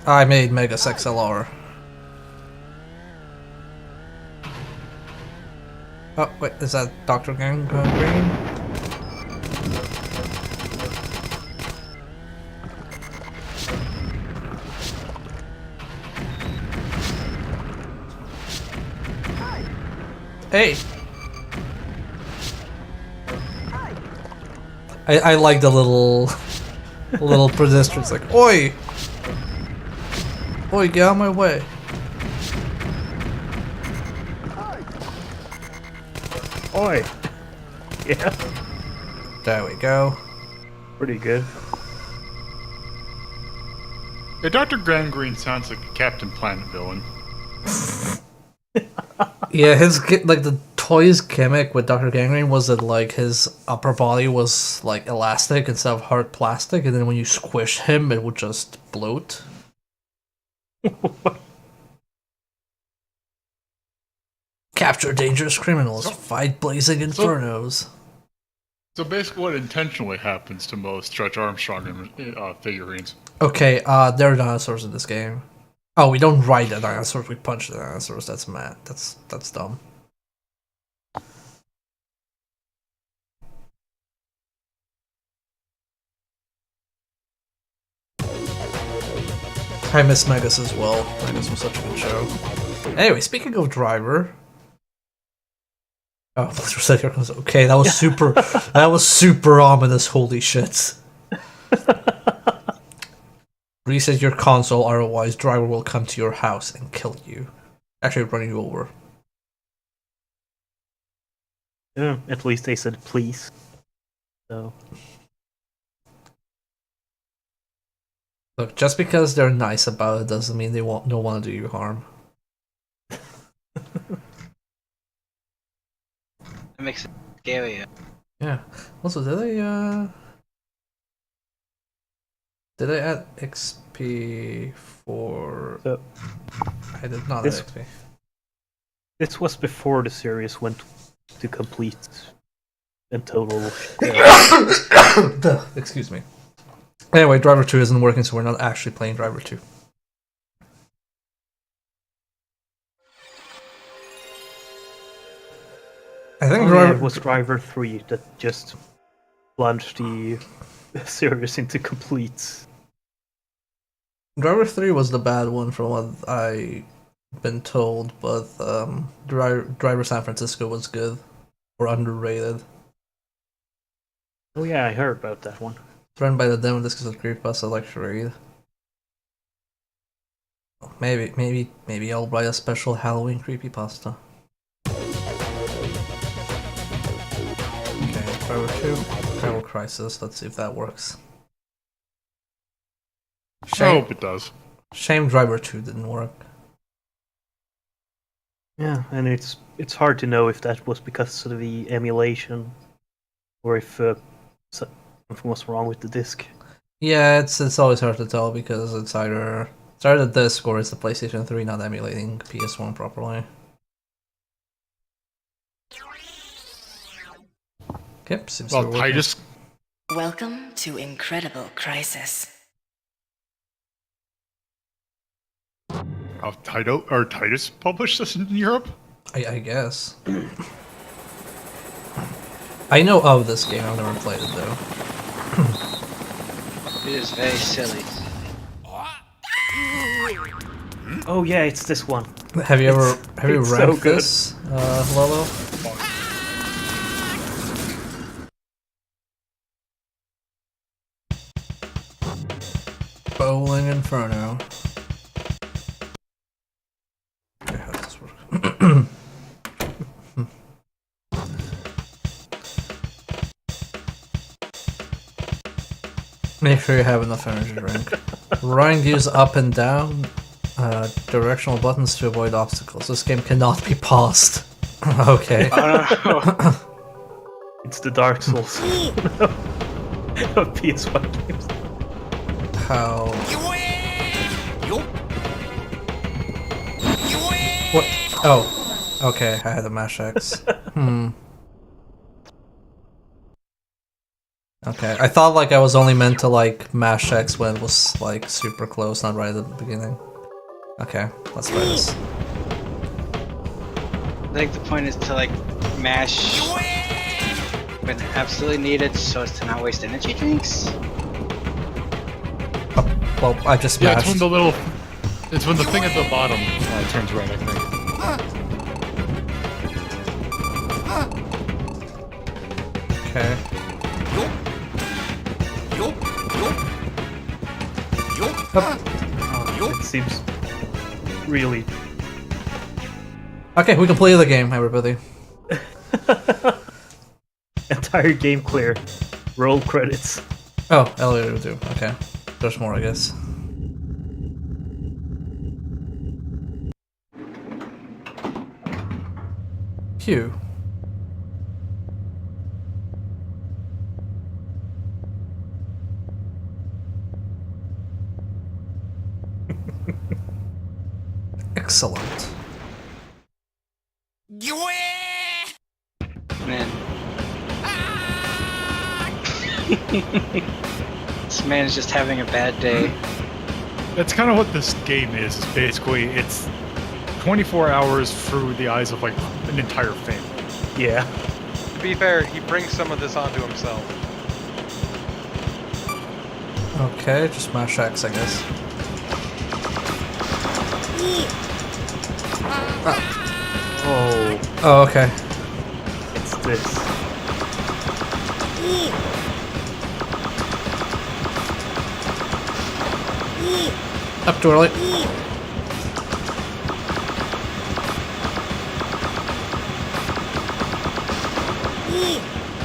I made Megas XLR. Oh, wait, is that Dr. Gangrene? Hey! I like the little pedestrians like, oi! Oi, get out of my way. Oi! Yeah. There we go. Pretty good. Yeah, Dr. Gangrene sounds like a Captain Planet villain. Yeah, his like the toy's gimmick with Dr. Gangrene was that like his upper body was like elastic instead of hard plastic, and then when you squish him, it would just bloat. Capture dangerous criminals, fight blazing infernos. So basically, what intentionally happens to most Stretch Armstrong figurines? Okay, there are dinosaurs in this game. Oh, we don't ride the dinosaurs, we punch the dinosaurs. That's mad. That's dumb. I miss Megas as well. Megas was such a good show. Anyway, speaking of Driver. Oh, okay, that was super. That was super ominous. Holy shit! Reset your console, otherwise Driver will come to your house and kill you. Actually, run you over. Yeah, at least they said please. So. Look, just because they're nice about it doesn't mean they don't want to do you harm. That makes it scarier. Yeah. Also, did I add XP for? So, I did not add XP. This was before the series went to complete and total. Excuse me. Anyway, Driver 2 isn't working, so we're not actually playing Driver 2. I think it was Driver 3 that just plunged the series into complete. Driver 3 was the bad one from what I've been told, but Driver San Francisco was good. Or underrated. Oh yeah, I heard about that one. Run by the demo discs of Creepypasta Lecture Read. Maybe I'll write a special Halloween Creepypasta. Okay, Driver 2, Travel Crisis, let's see if that works. I hope it does. Shame Driver 2 didn't work. Yeah, and it's hard to know if that was because of the emulation, or if something was wrong with the disc. Yeah, it's always hard to tell because it's either the disc or it's the PlayStation 3 not emulating PS1 properly. Okay, seems to be working. Titus. Welcome to Incredible Crisis. Titus published this in Europe? I guess. I know of this game, I've never played it though. It is very silly. Oh yeah, it's this one. Have you ranked so this, Lolo? Bowling Inferno. Okay, how does this work? Make sure you have enough energy drink. Ryan use up and down directional buttons to avoid obstacles. This game cannot be paused. Okay. It's the Dark Souls of PS1 games. How? What? Oh. Okay, I had a mash X. Okay, I thought like I was only meant to like mash X when it was like super close, not right at the beginning. Okay, let's try this. I think the point is to like mash when absolutely needed so as to not waste energy drinks. Oh, well, I just Yeah, mashed. it's when the thing at the bottom turns red, I think. Okay. It seems really. Okay, we can play the game, everybody. Entire game clear. Roll credits. Oh, elevator too. Okay, there's more, I guess. Phew. Excellent. Man. This man's just having a bad day. That's kind of what this game is. Basically, it's 24 hours through the eyes of like an entire family. Yeah. To be fair, he brings some of this onto himself. Okay, just mash X, I guess. Oh, Oh, okay. it's this. Up too early.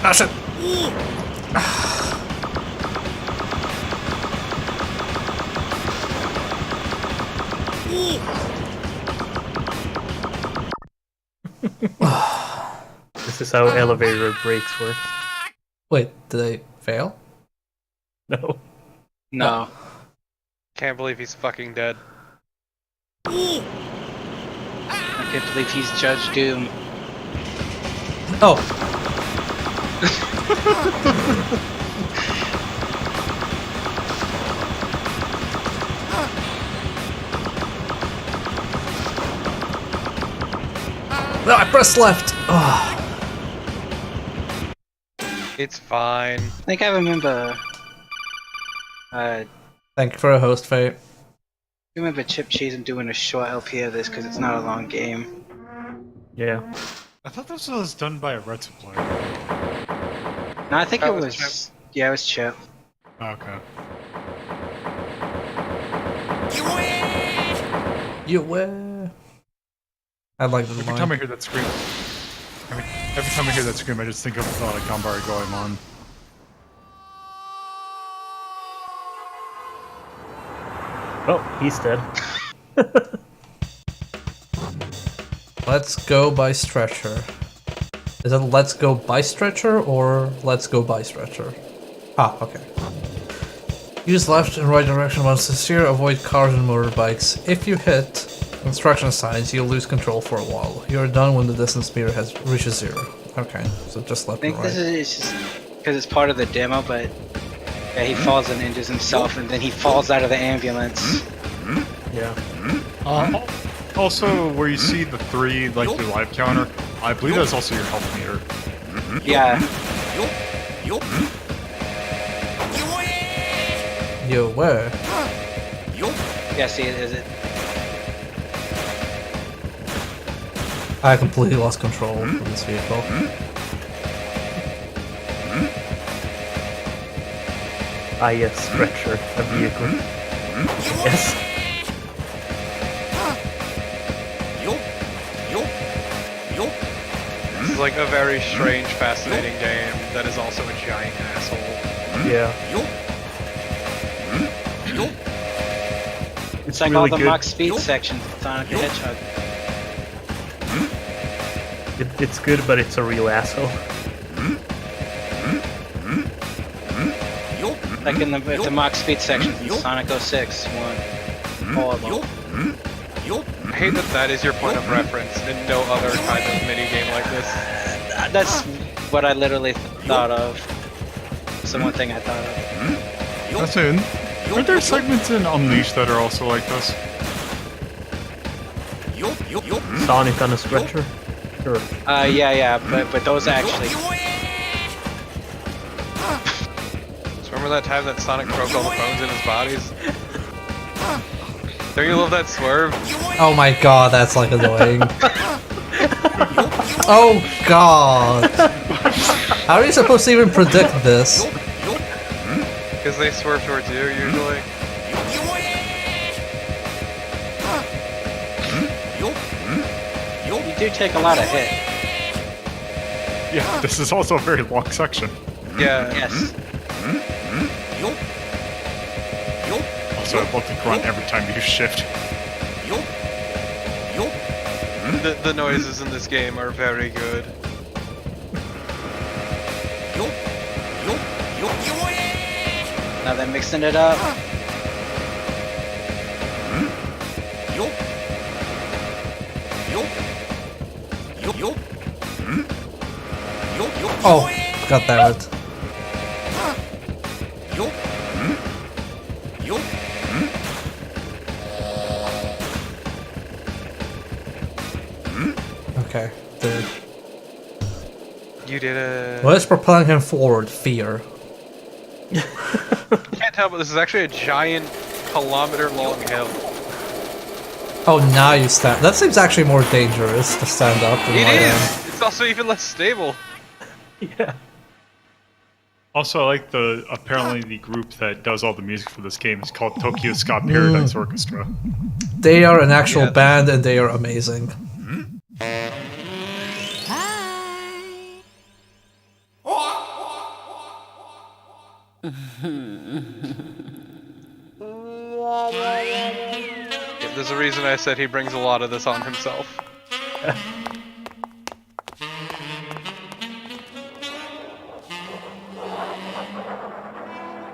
Ah, shit. This is how elevator brakes work. Wait, did they fail? No. No. Can't believe he's fucking dead. I can't believe he's Judge Doom. Oh. No, I pressed left. Oh. It's fine. I think I remember. Thank you for a host, Faye. I remember Chip Cheese and doing a short LP of this because it's not a long game. Yeah. I thought this was done by a Retsu player. No, I think That it was was. Chip. Yeah, it was Chip. Okay. You were. I like the Every line. time I hear that scream, every time I hear that scream, I just think of Gambari going on. Oh, he's dead. Let's go by stretcher. Is it let's go by stretcher or let's go by stretcher? Ah, okay. Use left and right direction once to steer, avoid cars and motorbikes. If you hit instruction signs, you'll lose control for a while. You're done when the distance meter has reaches 0. Okay, so just left I and think right. this is just because it's part of the demo, but yeah, he falls and injures himself, and then he falls out of the ambulance. Yeah. Also, where you see the 3, like the live counter, I believe that's also your health meter. Yeah. You were. Yeah, see, is it? I completely lost control of this vehicle. Ah, yes, stretcher, a vehicle. Yes. This is like a very strange, fascinating game that is also a giant asshole. Yeah. It's like really all the good. Mach speed sections in Sonic the Hedgehog. It's good, but it's a real asshole. Like in the Mach speed sections in Sonic 06, one. Horrible. I hate that that is your point of reference and no other kind of minigame like this. That's what I literally thought of. It's the one thing I thought of. That's in. Aren't there segments in Unleashed that are also like this? Sonic on a stretcher? Sure. Yeah, but those actually. So remember that time that Sonic broke all the bones in his bodies? Don't you love that swerve? Oh my god, that's like annoying. Oh god. How are you supposed to even predict this? Because they swerve towards you, usually. You do take a lot of hit. Yeah, this is also a very long section. Yeah. Yes. Also, I love the grunt every time you shift. The noises in this game are very good. Now they're mixing it up. Oh, god damn it. Okay, dude. You did it. What is propelling him forward? Fear. You can't tell, but this is actually a giant kilometer-long hill. Oh, now you stand. That seems actually more dangerous to stand up. It is! It's also even less stable. Yeah. Also, I like apparently the group that does all the music for this game is called Tokyo Ska Paradise Orchestra. They are an actual band and they are amazing. Yeah, there's a reason I said he brings a lot of this on himself.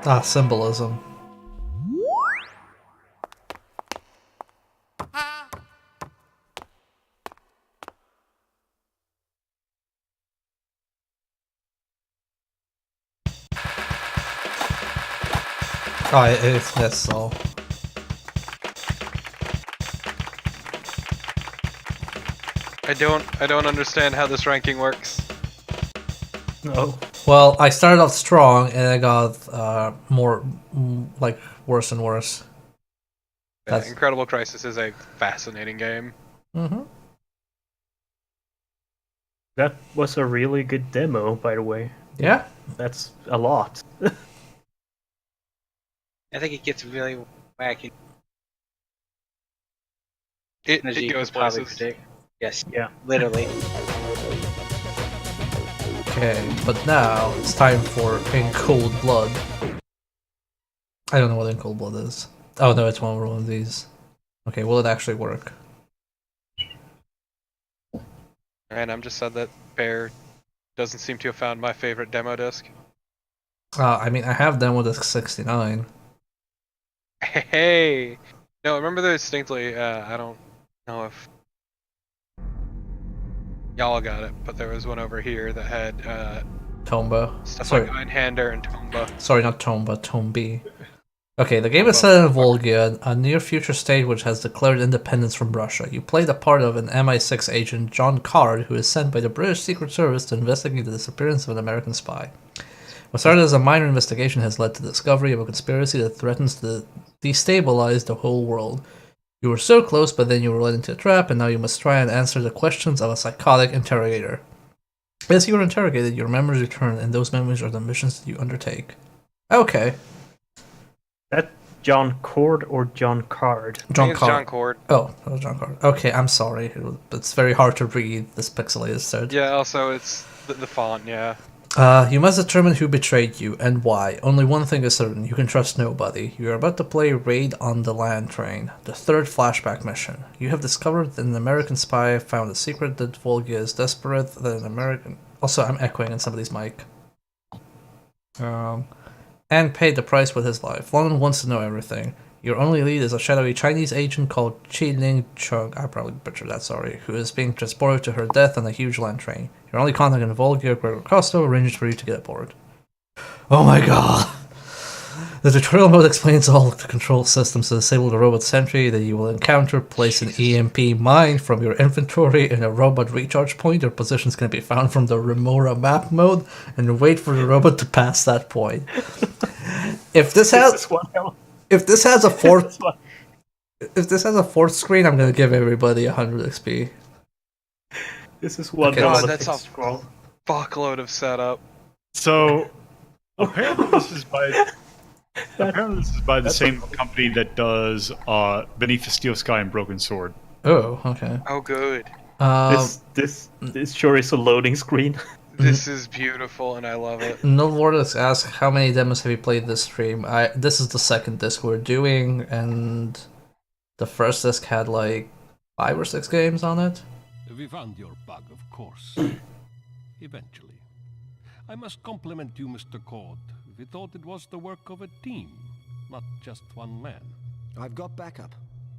Ah, symbolism. Oh, that's so. I don't understand how this ranking works. No. Well, I started off strong and I got more like worse and worse. Yeah, Incredible Crisis is a fascinating game. Mm-hmm. That was a really good demo, by the way. Yeah. That's a lot. I think it gets really wacky. It you goes could probably places. predict. Yes. Yeah. Literally. Okay, but now it's time for In Cold Blood. I don't know what In Cold Blood is. Oh no, it's one of these. Okay, will it actually work? And I'm just sad that Bear doesn't seem to have found my favorite demo disc. I mean, I have Demo Disc 69. Hey! No, I remember there distinctly, I don't know if y'all got it, but there was one over here that had, Tomba. stuff Sorry. like Einhander and Tomba. Sorry, not Tomba, Tombi. Okay, the game is set in Volga, a near-future state which has declared independence from Russia. You play the part of an MI6 agent, John Card, who is sent by the British Secret Service to investigate the disappearance of an American spy. What started as a minor investigation has led to the discovery of a conspiracy that threatens to destabilize the whole world. You were so close, but then you were led into a trap, and now you must try and answer the questions of a psychotic interrogator. As you are interrogated, your memories return, and those memories are the missions that you undertake. Okay. That John Cord or John Card? John Card. John Cord. Oh, that was John Card. Okay, I'm sorry. It's very hard to read this pixelated set. Yeah, also it's the font, yeah. You must determine who betrayed you and why. Only one thing is certain, you can trust nobody. You are about to play Raid on the Land Train, the third flashback mission. You have discovered that an American spy found a secret that Volga is desperate that an American... Also, I'm echoing in somebody's mic. And paid the price with his life. London wants to know everything. Your only lead is a shadowy Chinese agent called Chi Ling Chung, I probably butchered that, sorry, who is being transported to her death on a huge land train. Your only contact in Volga, Gregor Costo, arranges for you to get aboard. Oh my god! The tutorial mode explains all the control systems to disable the robot sentry that you will encounter. Place an EMP mine from your inventory in a robot recharge point. Your positions can be found from the Remora map mode, and wait for the robot to pass that point. If this has a fourth screen, I'm gonna give everybody 100 XP. This is one. Okay, God, that's a fuckload of setup. So apparently this is by the same company that does Beneath the Steel Sky and Broken Sword. Oh, okay. Oh, good. This sure is a loading screen. This is beautiful, and I love it. Nilvortis asks, how many demos have you played this stream? This is the second disc we're doing, and the first disc had like 5 or 6 games on it. We found your bug, of course. Eventually. I must compliment you, Mr. Cord. We thought it was the work of a team, not just one man. I've got backup.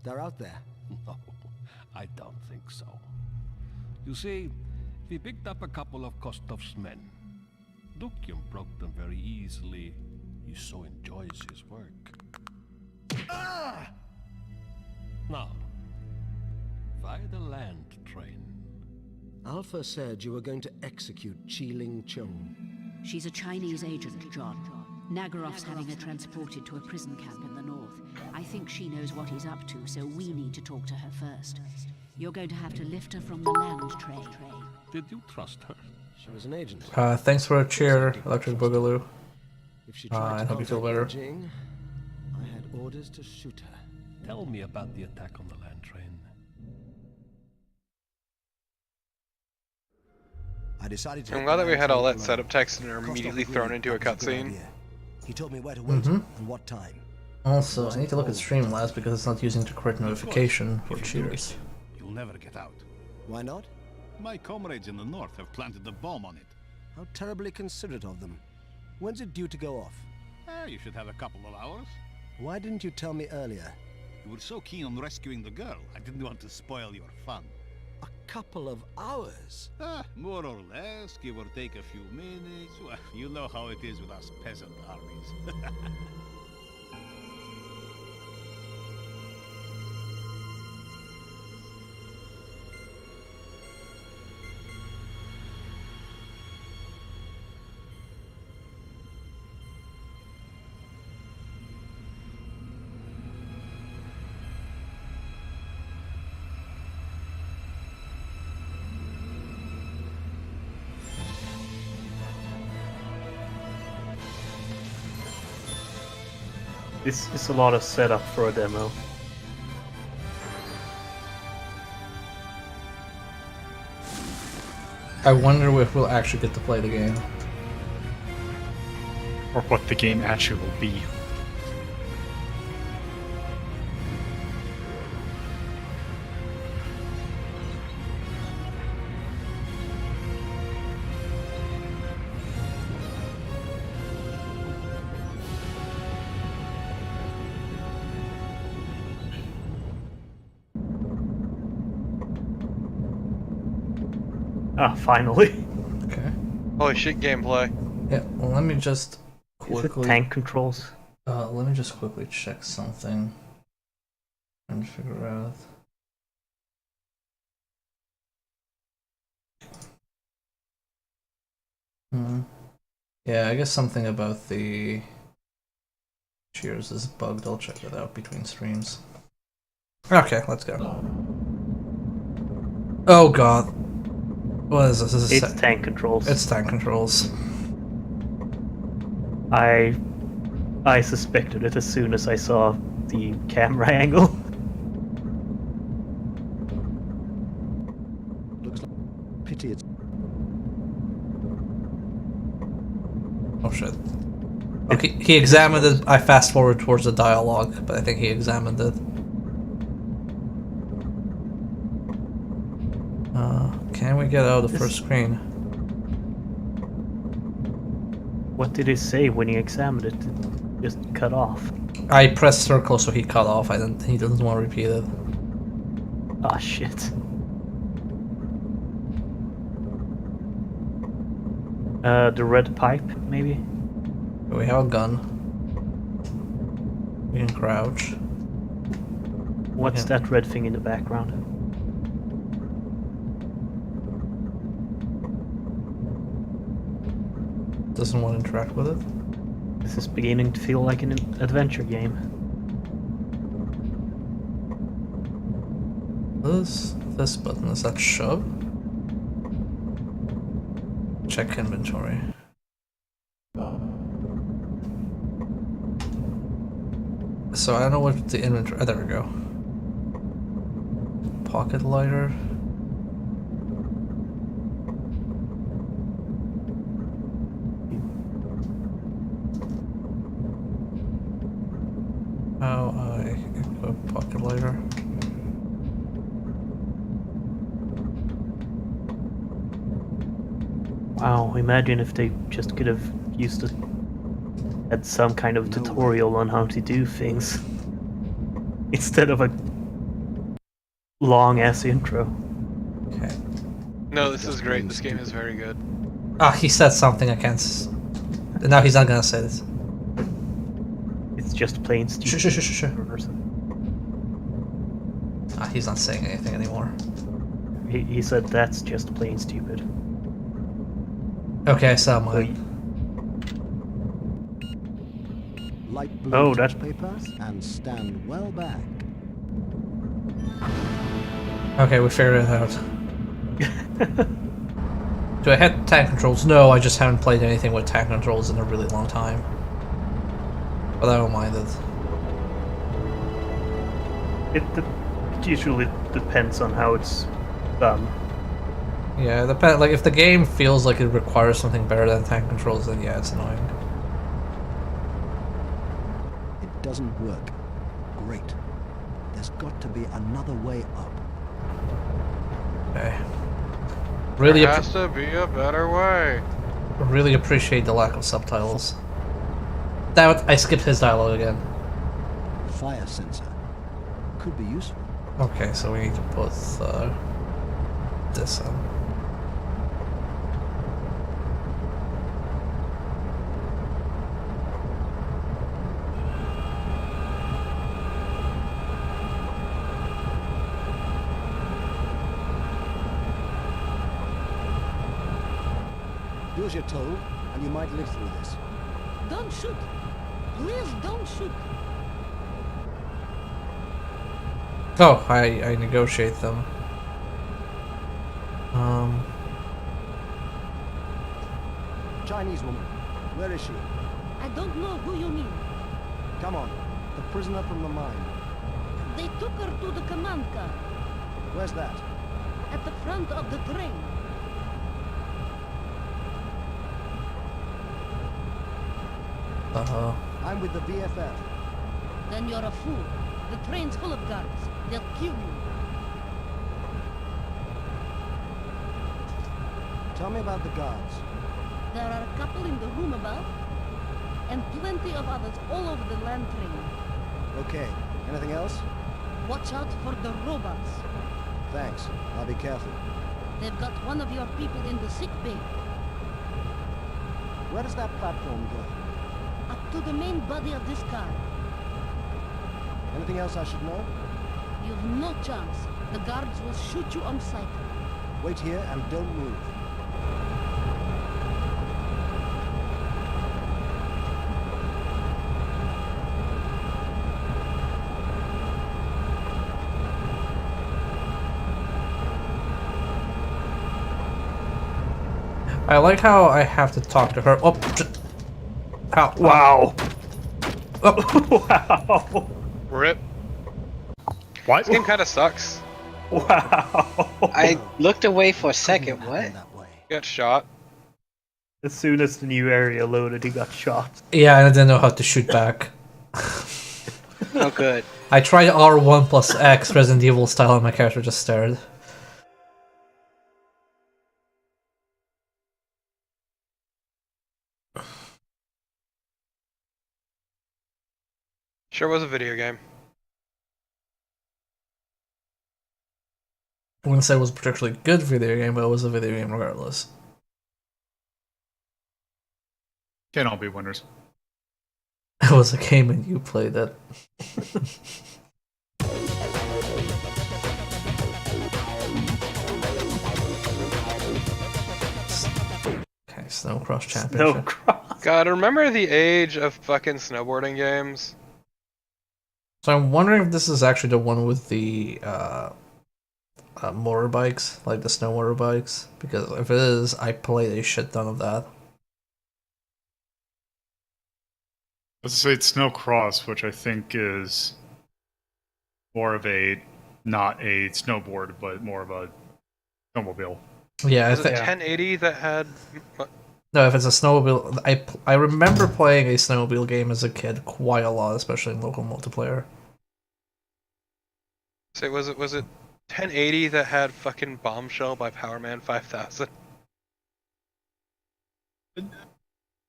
They're out there. No, I don't think so. You see, we picked up a couple of Kostov's men. Dukyum broke them very easily. He so enjoys his work. Now, via the land train. Alpha said you were going to execute Chi Ling Chung. She's a Chinese agent, John. Nagarov's having her transported to a prison camp in the north. I think she knows what he's up to, so we need to talk to her first. You're going to have to lift her from the land tray. Did you trust her? She was an agent. Thanks for a cheer, Electric Boogaloo. If she tried I to hope you feel contact better. Beijing, I had orders to shoot her. Tell me about the attack on the land train. I decided to I'm glad that we had all that setup text and are immediately thrown into a cutscene. He told me where to wait and what time. Also, I need to look at Streamlabs because it's not using the correct notification for cheers. You'll never get out. Why not? My comrades in the north have planted a bomb on it. How terribly considerate of them. When's it due to go off? You should have a couple of hours. Why didn't you tell me earlier? You were so keen on rescuing the girl, I didn't want to spoil your fun. A couple of hours? More or less, give or take a few minutes. Well, you know how it is with us peasant armies. This is a lot of setup for a demo. I wonder if we'll actually get to play the game. Or what the game actually will be. Ah, finally. Okay. Holy shit, gameplay. Yeah, well, let me just Is quickly... it tank controls? let me just quickly check something. And figure out... Yeah, I guess something about the... Cheers is bugged. I'll check it out between streams. Okay, let's go. Oh god. What is this? This is It's tank controls. It's tank controls. I suspected it as soon as I saw the camera angle. Looks like pity it's... Oh shit. Okay, he examined it. I fast forward towards the dialogue, but I think he examined it. Can we get out of the first screen? What did he say when he examined it? Just cut off. I pressed circle, so he cut off. He doesn't want to repeat it. Ah, shit. The red pipe, maybe? We have a gun. We can crouch. What's that red thing in the background? Doesn't want to interact with it. This is beginning to feel like an adventure game. This button, is that shove? Check inventory. So I don't know what the inventory. Oh, there we go. Pocket lighter. How I equip pocket lighter. Wow, imagine if they just could have used it, had some kind of tutorial on how to do things instead of a long ass intro. Okay. No, this is great. This game is very good. Ah, he said something I can't. Now he's not gonna say this. It's just plain stupid. Sure. Ah, he's not saying anything anymore. He said that's just plain stupid. Okay, I saw mine. light blue Oh, touch that- paper, and stand well back. Okay, we figured it out. Do I have tank controls? No, I just haven't played anything with tank controls in a really long time. But I don't mind it. It usually depends on how it's done. Yeah, like if the game feels like it requires something better than tank controls, then yeah, it's annoying. It doesn't work. Great. There's got to be another way up. Okay. Really, There has to be a better way. really appreciate the lack of subtitles. Damn it, I skipped his dialogue again. Fire sensor. Could be useful. Okay, so we need to put this on. Do as you're told, and you might live through this. Don't shoot! Please don't shoot! Oh, I negotiate them. Chinese woman. Where is she? I don't know who you mean. Come on. The prisoner from the mine. They took her to the command car Where's that? at the front of the train. I'm with the BFF. Then you're a fool. The train's full of guards. They'll kill you. Tell me about the guards. There are a couple in the room above, and plenty of others all over the land train. Okay. Anything else? Watch out for the robots. Thanks. I'll be careful. They've got one of your people in the sick bay. Where does that platform go? Up to the main body of this car. Anything else I should know? You've no chance. The guards will shoot you on sight. Wait here and don't move. I like how I have to talk to her. Oh, ow, wow. Oh. Wow. Rip. What? This game kind of sucks. Wow. I looked away for a second. What? Got shot. As soon as the new area loaded, he got shot. Yeah, and I didn't know how to shoot back. Oh, good. I tried R1 plus X Resident Evil style and my character just stared. Sure was a video game. I wouldn't say it was a particularly good video game, but it was a video game regardless. Can't all be winners. It was a game and you played it. Okay, Snowcross Championship. Snowcross. God, remember the age of fucking snowboarding games? So I'm wondering if this is actually the one with the motorbikes, like the snow motorbikes. Because if it is, I played a shit ton of that. Let's say it's Snowcross, which I think is more of a, not a snowboard, but more of a snowmobile. Yeah, Was it 1080 that had? No, if it's a snowmobile, I remember playing a snowmobile game as a kid quite a lot, especially in local multiplayer. Say, was it 1080 that had fucking Bombshell by Powerman 5000?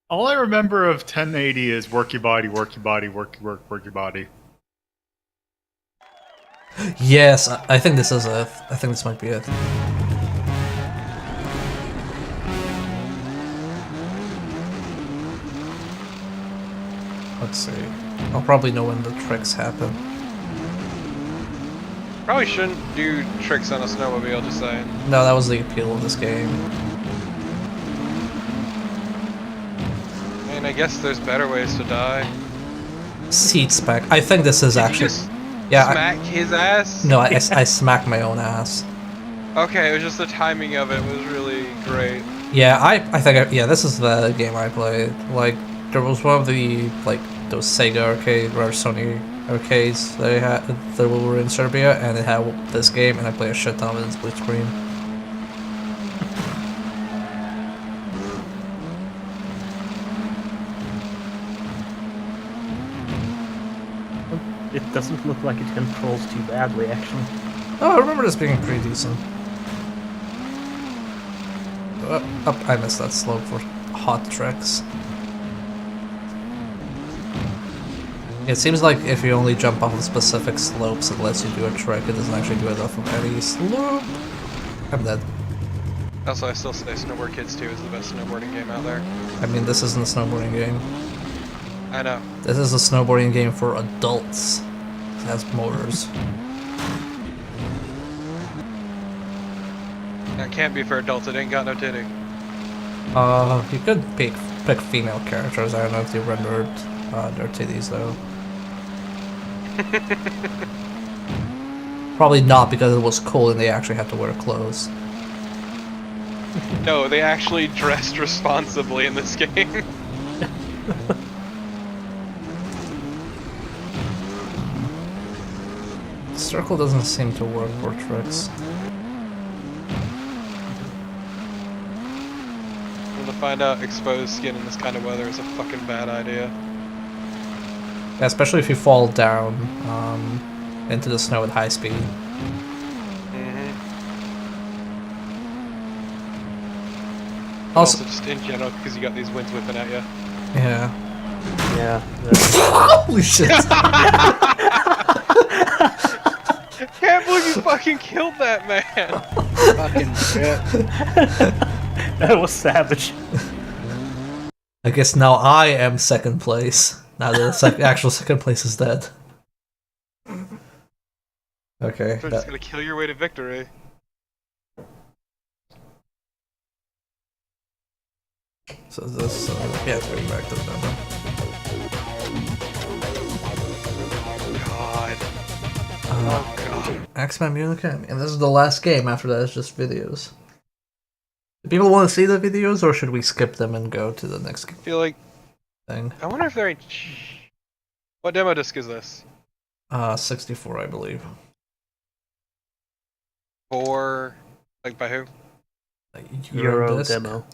All I remember of 1080 is work your body, work your body, work your body. Yes, I think this is it. I think this might be it. Let's see. I'll probably know when the tricks happen. Probably shouldn't do tricks on a snowmobile, just saying. No, that was the appeal of this game. I mean, I guess there's better ways to die. Seat spec. I think this is Did actually. you just Yeah. smack his ass? No, I smacked my own ass. Okay, it was just the timing of it was really great. Yeah, I think yeah, this is the game I played. Like, there was one of the like those Sega arcade or Sony arcades they had that were in Serbia, and it had this game, and I played a shit ton of it in split screen. It doesn't look like it controls too badly, actually. Oh, I remember this being pretty decent. I missed that slope for hot tricks. It seems like if you only jump off of specific slopes, it lets you do a trick. It doesn't actually do it off of any slope. I'm dead. Also, I still say Snowboard Kids 2 is the best snowboarding game out there. I mean, this isn't a snowboarding game. I know. This is a snowboarding game for adults. It has motors. That can't be for adults, it ain't got no titty. You could pick female characters. I don't know if they rendered their titties though. Probably not, because it was cold and they actually had to wear clothes. No, they actually dressed responsibly in this game. Circle doesn't seem to work for tricks. To find out exposed skin in this kind of weather is a fucking bad idea. Yeah, especially if you fall down into the snow at high speed. Also, just in general, because you got these winds whipping at you. Yeah. Yeah. Holy shit! Can't believe you fucking killed that man! Fucking shit. That was savage. I guess now I am second place. Now the actual second place is dead. Okay. You're just gonna kill your way to victory. So this, yeah, it's going back to the number. God. Oh god. X-Men Mutant Academy. And this is the last game. After that, it's just videos. Do people want to see the videos, or should we skip them and go to the next I feel like thing? I wonder if there ain't. What demo disc is this? 64, I believe. For like by who? Euro demo.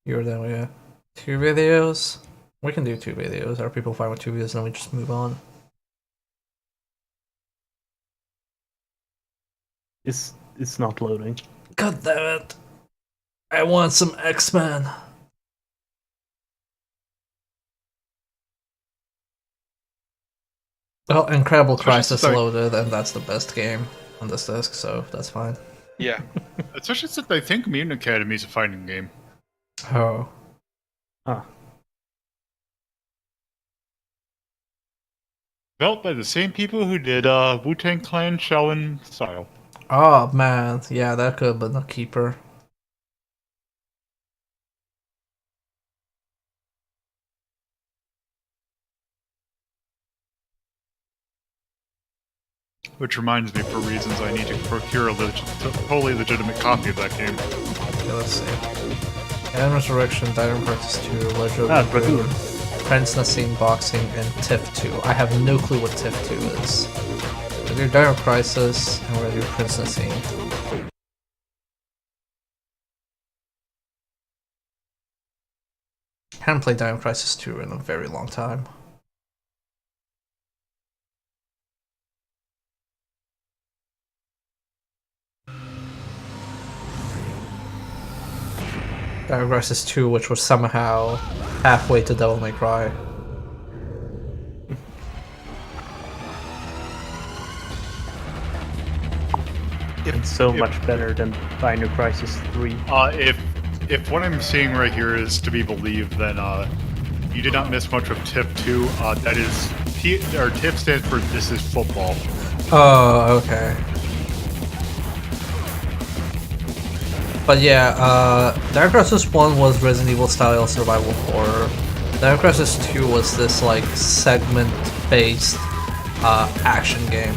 Euro demo, yeah. 2 videos. We can do 2 videos. Are people fine with 2 videos? And then we just move on. It's not loading. God damn it! I want some X-Men. Oh, Incredible Crisis loaded, and that's the best game on this disc, so that's fine. Yeah. Especially since I think Mutant Academy is a fighting game. Oh. Huh. Developed by the same people who did Wu-Tang Clan Shaolin Style. Oh man, yeah, that could have been a keeper. Which reminds me, for reasons, I need to procure a totally legitimate copy of that game. Okay, let's see. And Resurrection, Dynamo Crisis 2, Legend of Dragoon, Prince Nassim Boxing, and TIF 2. I have no clue what TIF 2 is. We're gonna do Dynamo Crisis, and we're gonna do Prince Nassim. Haven't played Dynamo Crisis 2 in a very long time. Dynamo Crisis 2, which was somehow halfway to Devil May Cry. It's so much better than Dino Crisis 3. If what I'm seeing right here is to be believed, then you did not miss much of TIF 2. That is, TIF stands for This Is Football. Oh, okay. But yeah, Dino Crisis 1 was Resident Evil style survival horror. Dino Crisis 2 was this like segment based action game.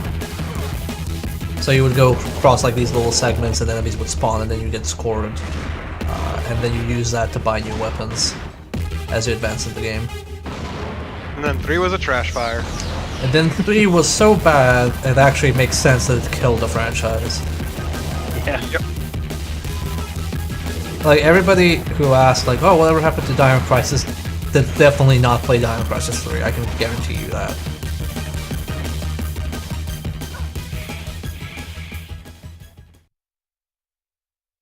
So you would go across like these little segments, and enemies would spawn, and then you get scored, and then you use that to buy new weapons as you advance in the game. And then 3 was a trash fire. And then 3 was so bad, it actually makes sense that it killed the franchise. Yeah. Yep. Like, everybody who asked, like, oh, whatever happened to Dino Crisis, did definitely not play Dino Crisis 3, I can guarantee you that.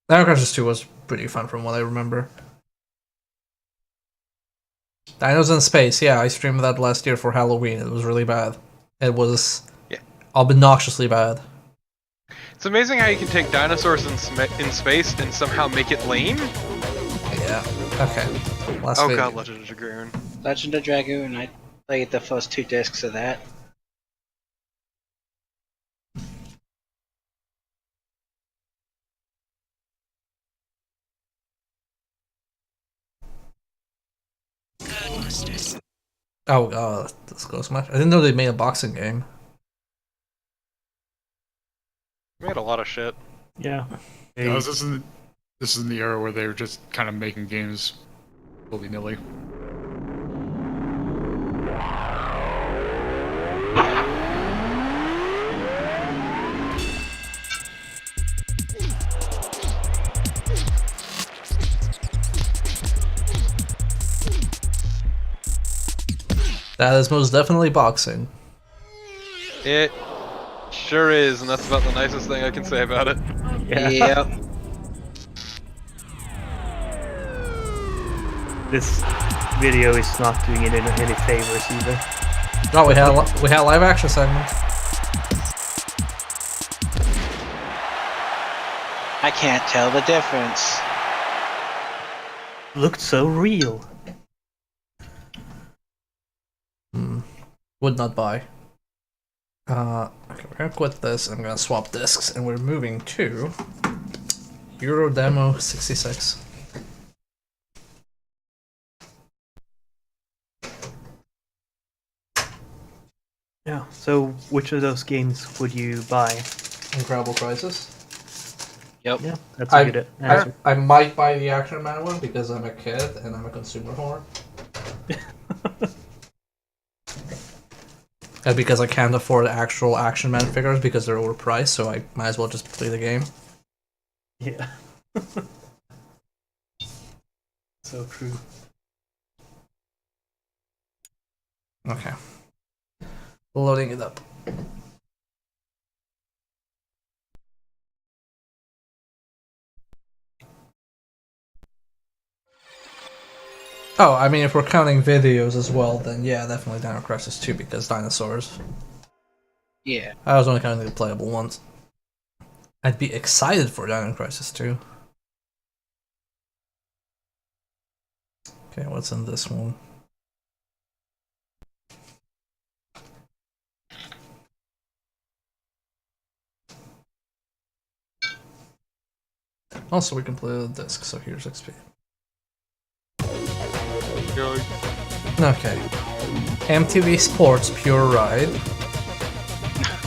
Dino Crisis 2 was pretty fun from what I remember. Dinos in Space, yeah, I streamed that last year for Halloween. It was really bad. It was obnoxiously bad. It's amazing how you can take dinosaurs in space and somehow make it lame. Yeah. Okay. Last oh video. god, Legend of Dragoon. Legend of Dragoon, I played the first 2 discs of that. Oh god, this goes much. I didn't know they made a boxing game. We had a lot of shit. Yeah. No, this is the era where they were just kind of making games willy-nilly. That is most definitely boxing. It sure is, and that's about the nicest thing I can say about it. Yeah. Yep. This video is not doing it any favors either. Oh, we had live action segments. I can't tell the difference. Looked so real. Would not buy. Okay, we're gonna quit this. I'm gonna swap discs, and we're moving to Euro Demo 66. Yeah. So, which of those games would you buy? Incredible Crisis. Yep. Yeah, that's a good answer. I might buy the Action Man one because I'm a kid and I'm a consumer whore. And because I can't afford actual Action Man figures because they're overpriced, so I might as well just play the game. Yeah. So true. Okay. Loading it up. Oh, I mean, if we're counting videos as well, then yeah, definitely Dino Crisis 2 because dinosaurs. Yeah. I was only counting the playable ones. I'd be excited for Dino Crisis 2. Okay, what's in this one? Also, we can play the disc, so here's XP. Okay. MTV Sports Pure Ride.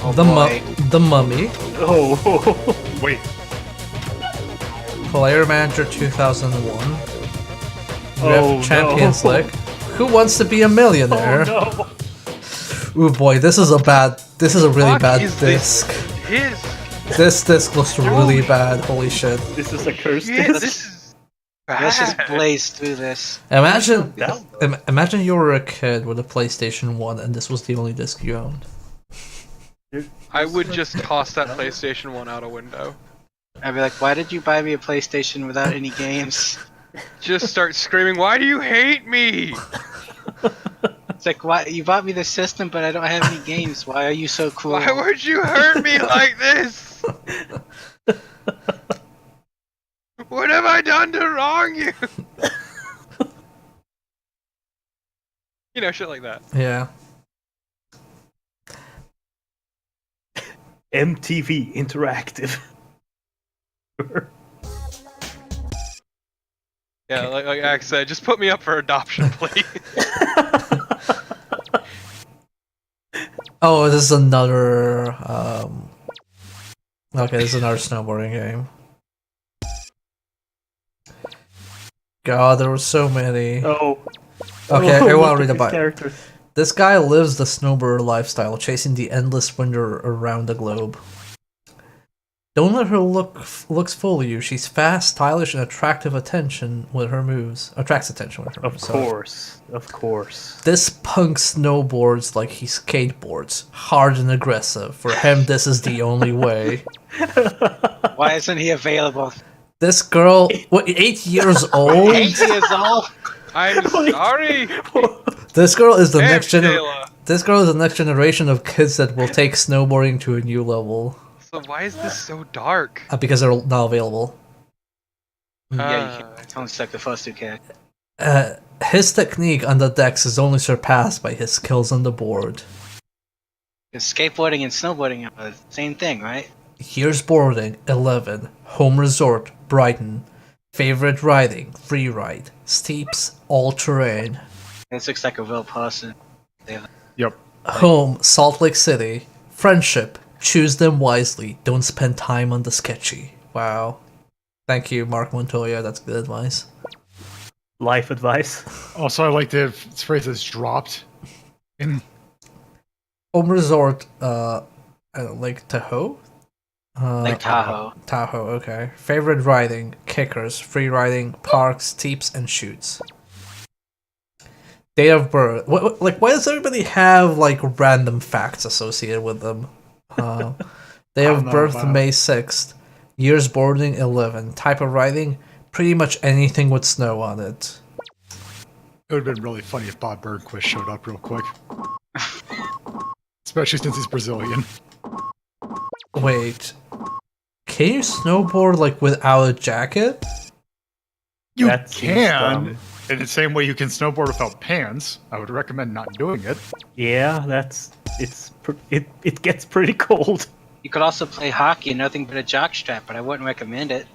Oh The Mummy. Oh. Wait. Player Manager 2001. Oh, Ref Champions no. League. Who Wants to Be a Millionaire? Oh, no. Ooh boy, this is a really Fuck bad is disc. His. This disc looks really bad. Holy shit! This is a cursed Yeah, disc. this is Let's just bad. blaze through this. Imagine, That- imagine you were a kid with a PlayStation 1 and this was the only disc you owned. I would just toss that PlayStation 1 out a window. I'd be like, why did you buy me a PlayStation without any games? Just start screaming, why do you hate me? It's like, why you bought me the system, but I don't have any games. Why are you so cool? Why would you hurt me like this? What have I done to wrong you? You know, shit like that. Yeah. MTV Interactive. Yeah, like Axe said, just put me up for adoption, please. Oh, this is another. Okay, this is another snowboarding game. God, there were so many. Oh. Okay, I look want to at read these about it. characters. This guy lives the snowboarder lifestyle, chasing the endless winter around the globe. Don't let her looks fool you. She's fast, stylish, and attractive attention with her moves. Attracts attention with her moves. Of course. This punk snowboards like he skateboards, hard and aggressive. For him, this is the only way. Why isn't he available? This girl, what, 8 years old? 8 years old? I'm sorry. This girl is the next Angela. This girl is the next generation of kids that will take snowboarding to a new level. So why is this so dark? Because they're not available. Yeah, you can only select the first 2 His technique on the decks is only surpassed by his skills on the board. Skateboarding and snowboarding are the same thing, right? Here's boarding, 11. Home resort, Brighton. Favorite riding, free ride. Steeps, all terrain. This looks like a real person. Yep. Home, Salt Lake City. Friendship, choose them wisely. Don't spend time on the sketchy. Wow. Thank you, Mark Montoya. That's good advice. Life advice. Also, I like the phrase that's dropped. In Home resort, Lake Tahoe? Lake Tahoe. Tahoe, okay. Favorite riding, kickers, free riding, parks, steeps, and shoots. Date of birth. Why does everybody have, like, random facts associated with them? Date of birth, May 6th. Years boarding, 11. Type of riding, pretty much anything with snow on it. It would have been really funny if Bob Burnquist showed up real quick. Especially since he's Brazilian. Wait. Can you snowboard, like, without a jacket? You can. In the same way you can snowboard without pants. I would recommend not doing it. Yeah, it gets pretty cold. You could also play hockey, nothing but a jockstrap, but I wouldn't recommend it.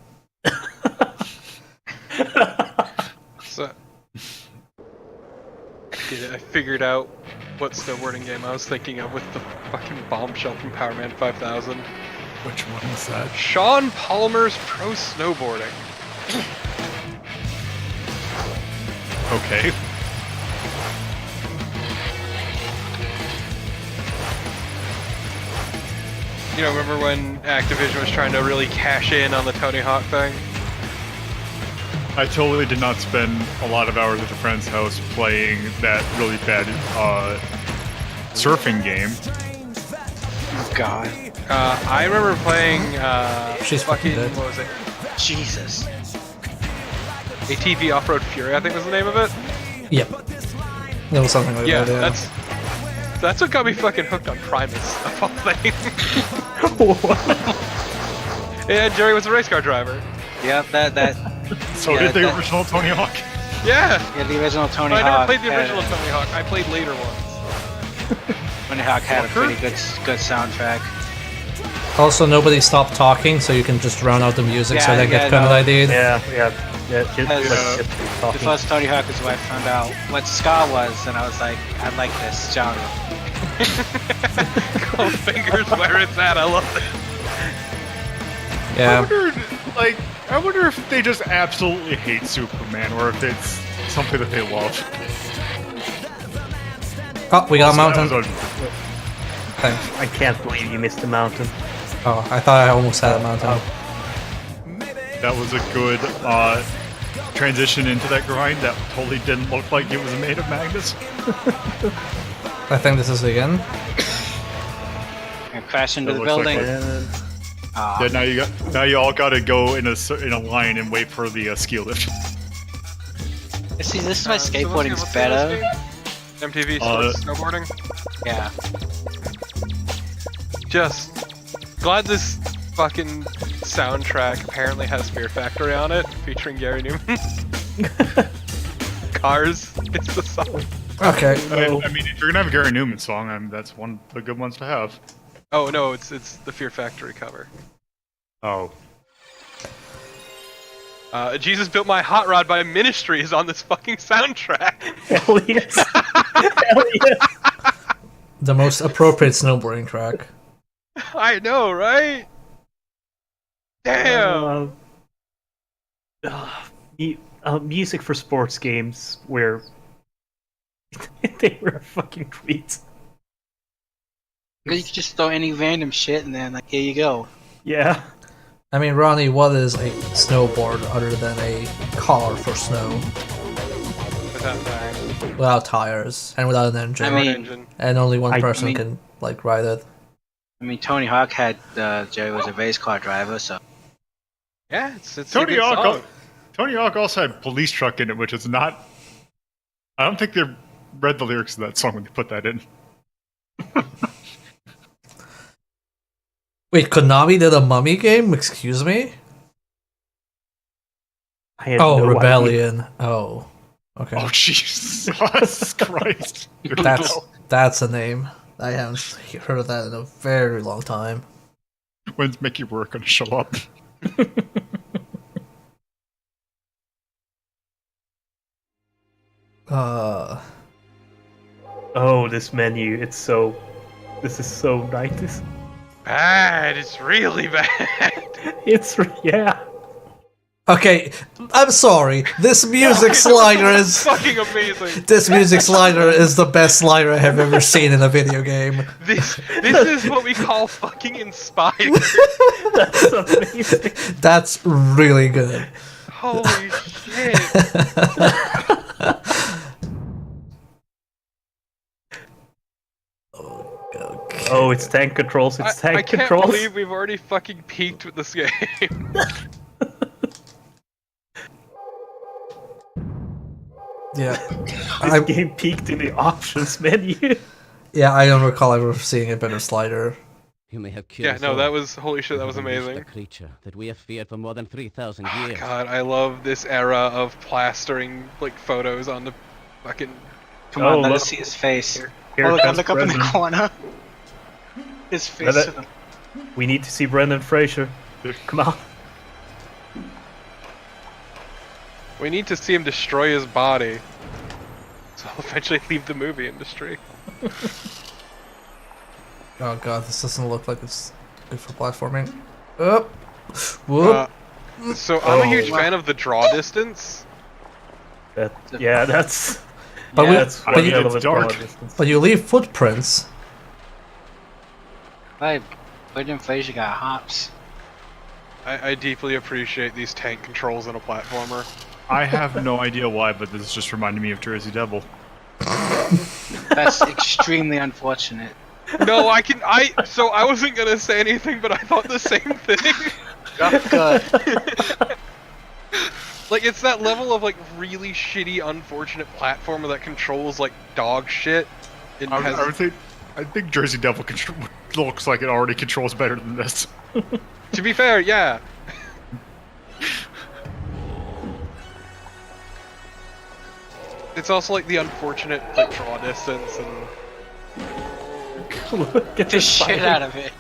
So, I figured out what snowboarding game I was thinking of with the fucking bombshell from Power Man 5000. Which one was that? Sean Palmer's Pro Snowboarding. Okay. You know, remember when Activision was trying to really cash in on the Tony Hawk thing? I totally did not spend a lot of hours at a friend's house playing that really bad surfing game. God. I remember playing She's fucking dead. What was it? Jesus. ATV Off-Road Fury, I think was the name of it. Yep. That was something like that, yeah. That's what got me fucking hooked on Primus, of all things. Yeah, Jerry was a race car driver. Yep, that. So did the original Tony Hawk. Yeah! Yeah, the original Tony I Hawk. never played the original Tony Hawk, I played later ones. Tony Hawk had a pretty good soundtrack. Also, nobody stopped talking, so you can just drown out the music so they get penalized. Yeah. The first Tony Hawk is where I found out what ska was, and I was like, I like this genre. Cold fingers where it's at, I love it. Yeah. I wonder if they just absolutely hate Superman, or if it's something that they love. Oh, we got a mountain. Thanks. I can't believe you missed the mountain. Oh, I thought I almost had a mountain. That was a good transition into that grind. That totally didn't look like it was made of magnets. I think this is the end. And crash into That the looks building. Yeah, now you all gotta go in a line and wait for the ski lift. See, this is why So skateboarding's what's the name of better. this game? MTV Sports Snowboarding? Yeah. Just glad this fucking soundtrack apparently has Fear Factory on it, featuring Gary Newman. Cars, it's the song. Okay. I mean, if you're gonna have a Gary Newman song, that's one of the good ones to have. Oh no, it's the Fear Factory cover. Oh. Jesus Built My Hot Rod by Ministry is on this fucking soundtrack. Hell yes. Hell yes. The most appropriate snowboarding track. I know, right? Damn. Music for sports games where they were a fucking treat. You could just throw any random shit and then, like, here you go. Yeah. I mean, Ronnie, what is a snowboard other than a car for snow? Without tires. Without tires and without an engine. I mean, and only one person can like ride it. I mean, Tony Hawk had Jerry was a race car driver, so. Yeah, it's Tony a good Hawk. song. Tony Hawk also had Police Truck in it, which is not. I don't think they read the lyrics of that song when they put that in. Wait, Konami did a Mummy game? Excuse me? Oh, no Rebellion. idea. Oh. Okay. Oh, Jesus Christ. That's a name. I haven't heard of that in a very long time. When's Mickey Rourke gonna show up? Oh, this menu, this is so 90s. Bad, it's really bad. Yeah. Okay, I'm sorry. This music slider is fucking amazing. This music slider is the best slider I have ever seen in a video game. This is what we call fucking inspired. That's amazing. That's really good. Holy shit. Oh, it's tank controls, it's tank I can't controls. believe we've already fucking peaked with this game. Yeah. This game peaked in the options menu. Yeah, I don't recall ever seeing a better slider. You may have killed Yeah, no, that was holy shit, that was amazing. a creature that we have feared for more than 3,000 Oh, years. God, I love this era of plastering like photos on the fucking. Come on, let us see his face. Here Oh, comes look up in the Brendan. corner. His face. We need to see Brendan Fraser. Come on. We need to see him destroy his body. So I'll eventually leave the movie industry. Oh god, this doesn't look like it's good for platforming. Up. Whoop. So I'm a huge fan of the draw distance. Yeah, that's. But, that's but, one you, hell of a draw distance. but you leave footprints. Right, Brendan Fraser got hops. I deeply appreciate these tank controls in a platformer. I have no idea why, but this just reminded me of Jersey Devil. That's extremely unfortunate. No, so I wasn't gonna say anything, but I thought the same thing. Good. Like, it's that level of, like, really shitty, unfortunate platformer that controls, like, dog shit. It I think Jersey Devil looks like it already controls better than this. To be fair, yeah. It's also, like, the unfortunate, like, draw distance and... Get the shit out of it.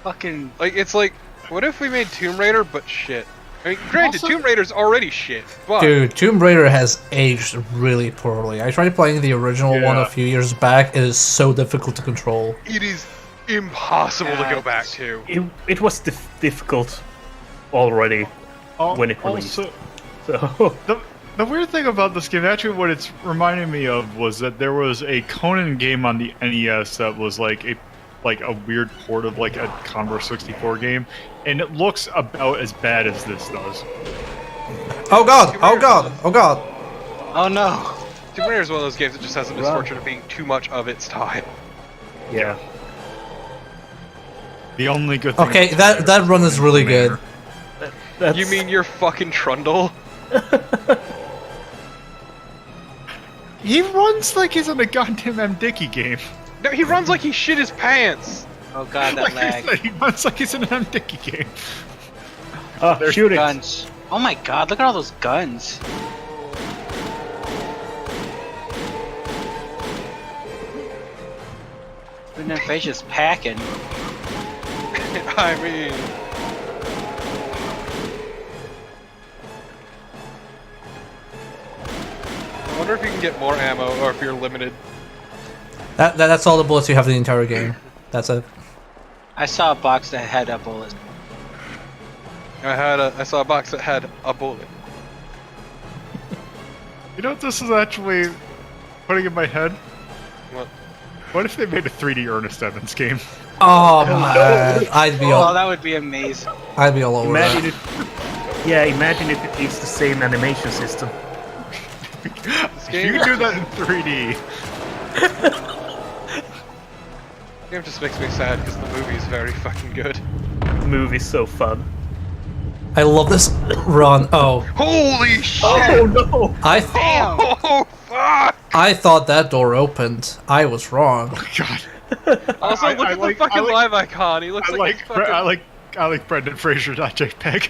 Fucking... Like, it's like, what if we made Tomb Raider, but shit? I mean, granted, Also- Tomb Raider's already shit, but... Dude, Tomb Raider has aged really poorly. I tried playing the original one a few years back. It is so difficult to control. It is impossible to go back to. It was difficult already when it released. Also, So the weird thing about this game, actually, what it's reminding me of was that there was a Conan game on the NES that was like a weird port of like a Commodore 64 game, and it looks about as bad as this does. Oh god! Oh god! Oh god! Oh no! Tomb Raider is one of those games that just has the misfortune of being too much of its time. yeah. The only good thing. Okay, that run is really good. You mean your fucking Trundle? He runs like he's in a goddamn M. Dickey game. No, he runs like he shit his pants! Oh god, that lag. He runs like he's in an M. Dickey game. There's shooting. Guns. Oh my god, look at all those guns. Brendan Fraser's packing. I mean... I wonder if you can get more ammo, or if you're limited. That's all the bullets you have in the entire game. That's it. I saw a box that had a bullet. I saw a box that had a bullet. You know what this is actually putting in my head? What? What if they made a 3D Ernest Evans game? Oh man, I'd be all. Oh, that would be amazing. I'd be all over Imagine that. imagine if it used the same animation system. If you can do that in 3D. The game just makes me sad because the movie's very fucking good. The movie's so fun. I love this run. Oh. Holy shit! Oh no! Damn! Oh fuck! I thought that door opened. I was wrong. Oh God. Also, look at the fucking live icon. He looks like he's fucking... I like Brendan Fraser.jpg.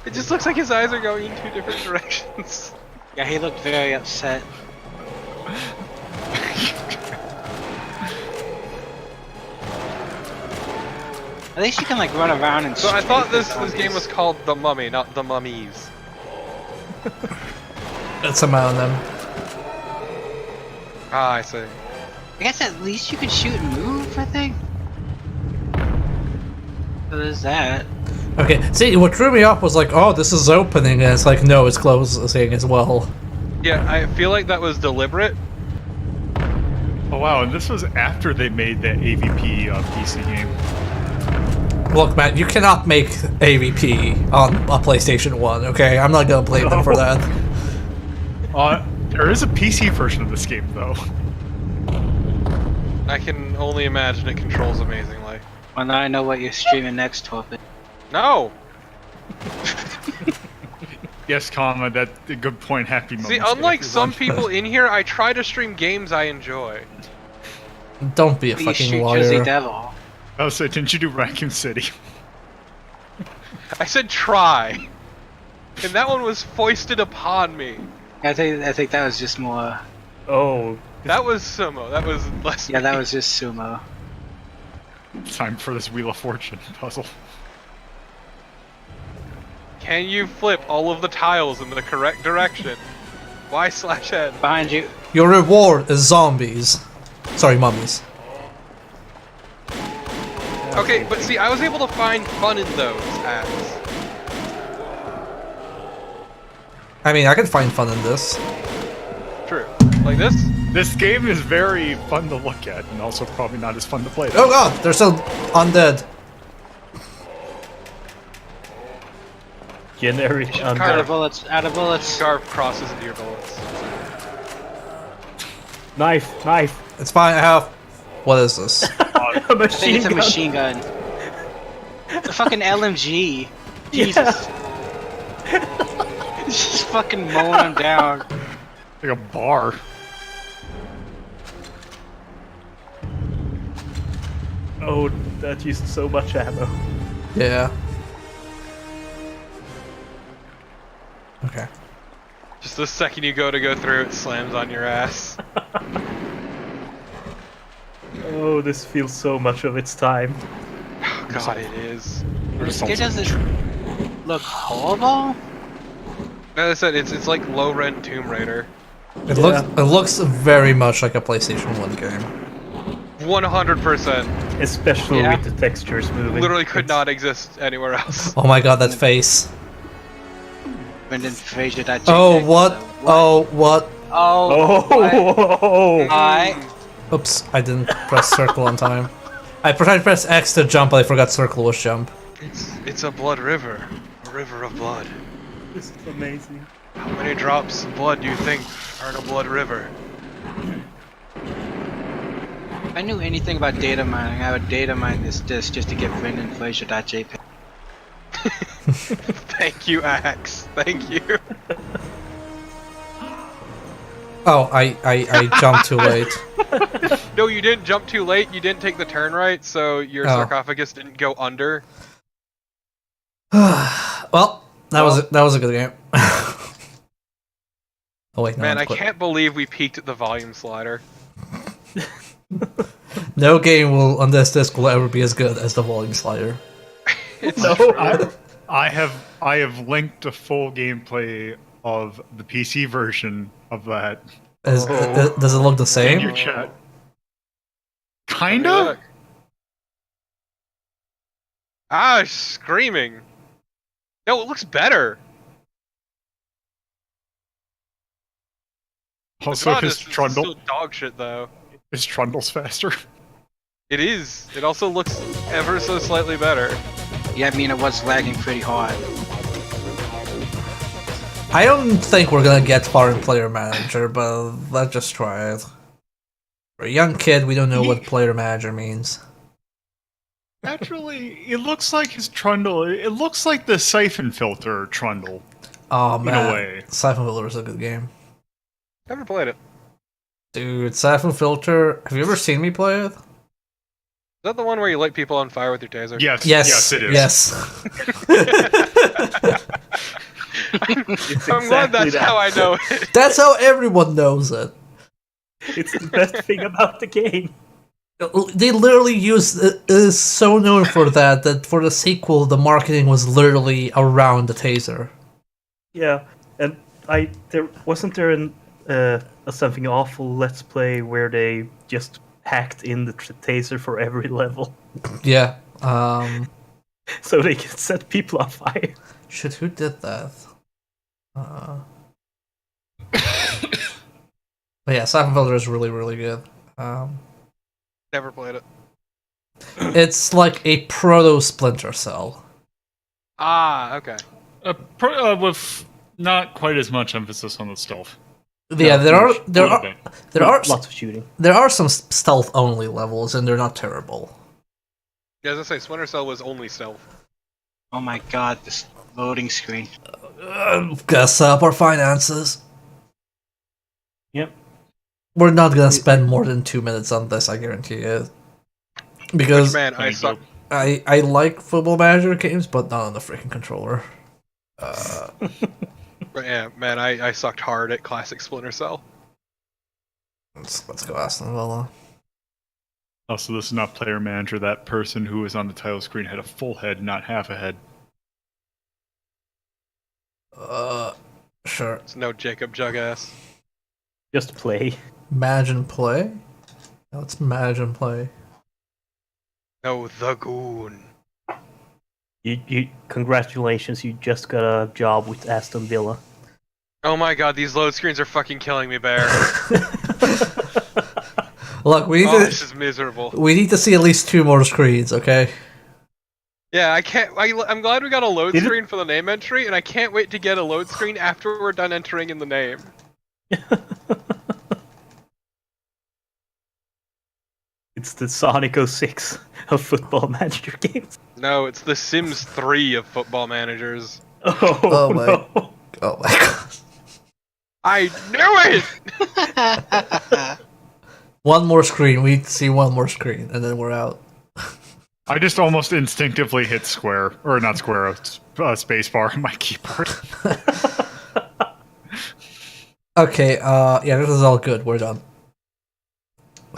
It just looks like his eyes are going in two different directions. Yeah, he looked very upset. At least you can like run around and. So I thought this game was called The Mummy, not The Mummies. That's a amount of them. Ah, I see. I guess at least you can shoot and move. I think. So there's that. Okay, see, what threw me off was like, oh, this is opening, and it's like, no, it's closing as well. Yeah, I feel like that was deliberate. Oh wow, and this was after they made the AVP PC game. Look, man, you cannot make AVP on a PlayStation 1, okay? I'm not gonna blame them for that. There is a PC version of this game, though. I can only imagine it controls amazingly. Well, now I know what you're streaming next, Torpid. No! Yes, comma, that's a good point, happy moment. See, unlike some people in here, I try to stream games I enjoy. Don't be a Please fucking shoot liar. Jersey Devil. Oh, so didn't you do Raccoon City? I said try. And that one was foisted upon me. I think that was just more. Oh. That was sumo. That was less. Yeah, that was just sumo. Time for this Wheel of Fortune puzzle. Can you flip all of the tiles in the correct direction? Y/N. Behind you. Your reward is zombies. Sorry, mummies. Okay, but see, I was able to find fun in those ads. I mean, I can find fun in this. True. Like this? This game is very fun to look at, and also probably not as fun to play. Oh god, they're still undead. Generic Out of bullets. Out of bullets. Carve crosses into your bullets. Knife, knife. It's fine, I have... What is this? A I think it's a machine gun. It's a fucking LMG. Jesus. It's just fucking mowing them down. Like a bar. Oh, that used so much ammo. Yeah. Okay. Just the second you go through, it slams on your ass. Oh, this feels so much of its time. Oh god, it is. It doesn't look horrible. As I said, it's like low-rent Tomb Raider. It looks very much like a PlayStation 1 game. 100%. Especially with the textures moving. Literally could not exist anywhere else. Oh my god, that face. Brendan Fraser. That Oh, what? Oh, what? Oh. Oh. Oops, I didn't press circle on time. I tried to press X to jump, but I forgot circle was jump. It's a blood river. A river of blood. This is amazing. How many drops of blood do you think are in a blood river? If I knew anything about data mining, I would data mine this disc just to get Brendan Fraser.jpg. Thank you, Axe. Thank you. Oh, I jumped too late. No, you didn't jump too late. You didn't take the turn right, so your sarcophagus didn't go under. Well, that was a good game. Oh wait, no. Man, I can't believe we peaked at the volume slider. No game will on this disc will ever be as good as the volume slider. I have linked a full gameplay of the PC version of that. Does it look the same? In your chat. Kinda? Ah, screaming. No, it looks better. Also, it's not his just, trundle. It's still dog shit, though. His trundle's faster. It is. It also looks ever so slightly better. Yeah, I mean, it was lagging pretty hard. I don't think we're gonna get far in Player Manager, but let's just try it. For a young kid, we don't know what Player Manager means. Actually, it looks like his trundle. It looks like the siphon filter trundle. Oh man, in a way. Siphon Filter is a good game. Never played it. Dude, Siphon Filter. Have you ever seen me play it? Is that the one where you light people on fire with your taser? Yes. Yes. Yes, it is. Yes. I'm glad that's how I know it. That's how everyone knows it. It's the best thing about the game. They literally used it is so known for that for the sequel the marketing was literally around the taser. Yeah, and there wasn't there a something awful Let's Play where they just hacked in the taser for every level. Yeah. So they can set people on fire. Shit, who did that? But yeah, Siphon Filter is really, really good. Never played it. It's like a proto Splinter Cell. Ah, okay. With not quite as much emphasis on the stealth. Yeah, there are lots of shooting. There are some stealth only levels, and they're not terrible. Yeah, as I say, Splinter Cell was only stealth. Oh my god, this loading screen. Gotta set up our finances. Yep. We're not gonna spend more than 2 minutes on this, I guarantee it. Because Which, man, I suck. I like Football Manager games, but not on the freaking controller. But yeah, man, I sucked hard at classic Splinter Cell. Let's go Aston Villa. Also, this is not Player Manager. That person who was on the title screen had a full head, not half a head. Sure. It's no Jacob Jugass. Just play. Manage and play? Let's manage and play. No, the Goon. You congratulations, you just got a job with Aston Villa. Oh my god, these load screens are fucking killing me, Bear. Look, we need to. This is miserable. We need to see at least 2 more screens, okay? Yeah, I can't. I'm glad we got a load screen for the name entry, and I can't wait to get a load screen after we're done entering in the name. It's the Sonic 06 of Football Manager games. No, it's the Sims 3 of football managers. Oh my! no. Oh my god! I knew it. One more screen. We need to see one more screen, and then we're out. I just almost instinctively hit square, or not square, space bar on my keyboard. Okay. Yeah, this is all good. We're done.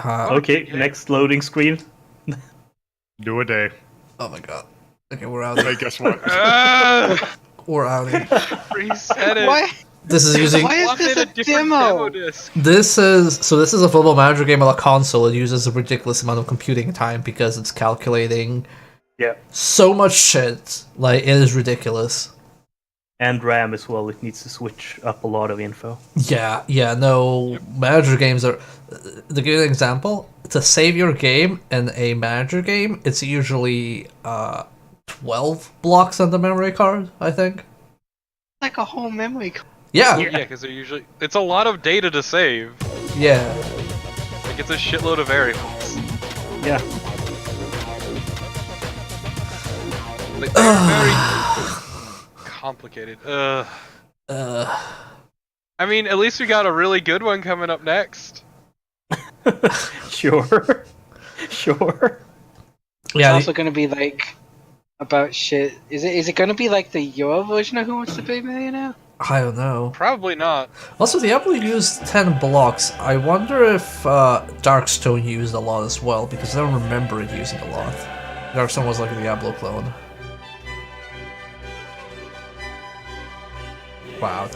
Okay, next loading screen. Do a day. Oh my god. Okay, we're out. Hey, guess what? We're out. Reset it. Why? This is using. Why is this a demo? Disc. This is a Football Manager game on a console. It uses a ridiculous amount of computing time because it's calculating. Yeah. So much shit. Like it is ridiculous. And RAM as well. It needs to switch up a lot of info. Yeah. No, manager games are. To give you an example, to save your game in a manager game, it's usually 12 blocks on the memory card, I think. Like a whole memory card. Yeah. Yeah, because they're usually. It's a lot of data to save. Yeah. Like it's a shitload of variables. Yeah. Like, they're very complicated. I mean, at least we got a really good one coming up next. Sure. It's also gonna be like about shit. Is it gonna be like the Euro version of Who Wants to Be a Millionaire? I don't know. Probably not. Also, Diablo used 10 blocks. I wonder if Darkstone used a lot as well, because I don't remember it using a lot. Darkstone was like a Diablo clone. Wow.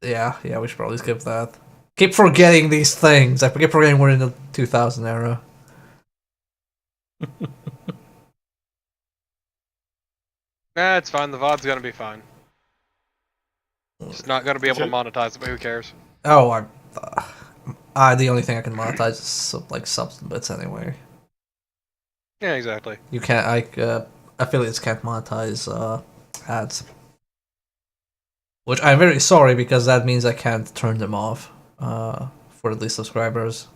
Yeah, we should probably skip that. Keep forgetting these things. I keep forgetting we're in the 2000 era. Nah, it's fine. The VOD's gonna be fine. Just not gonna be able to monetize it, but who cares? Oh, the only thing I can monetize is like subs and bits anyway. Yeah, exactly. You can't. Affiliates can't monetize ads, which I'm very sorry because that means I can't turn them off for the subscribers.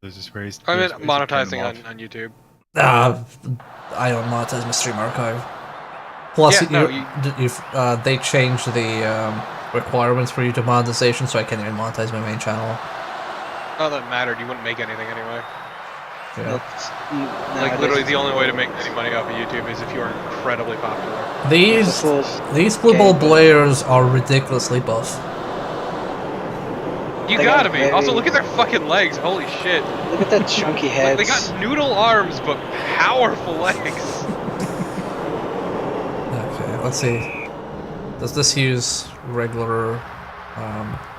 I mean, monetizing on YouTube. I don't monetize my stream archive. Plus, they changed the requirements for YouTube monetization, so I can't even monetize my main channel. Not that it mattered. You wouldn't make anything anyway. Yeah. Like literally, the only way to make any money off of YouTube is if you are incredibly popular. These Blue Ball players are ridiculously buff. You gotta be. Also, look at their fucking legs. Holy shit. Look at that chunky heads. They got noodle arms, but powerful legs. Okay, let's see. Does this use regular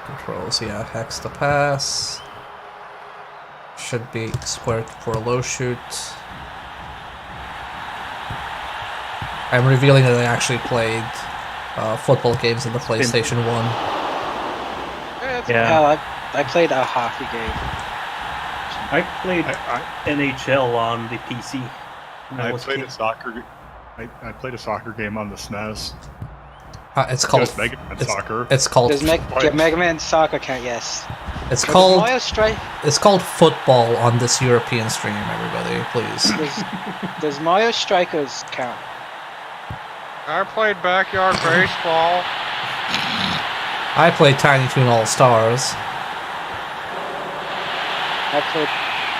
controls? Yeah, hex to pass. Should be square for a low shoot. I'm revealing that I actually played football games in the PlayStation 1. Yeah, I played a hockey game. I played NHL on the PC. I played a soccer. I played a soccer game on the SNES. It's called Mega Man Soccer. It's called Does Mega Man Soccer count? Yes. It's called Mario Strike. It's called football on this European stream. Everybody, please. Does Mario Strikers count? I played backyard baseball. I played Tiny Toon All Stars. I played.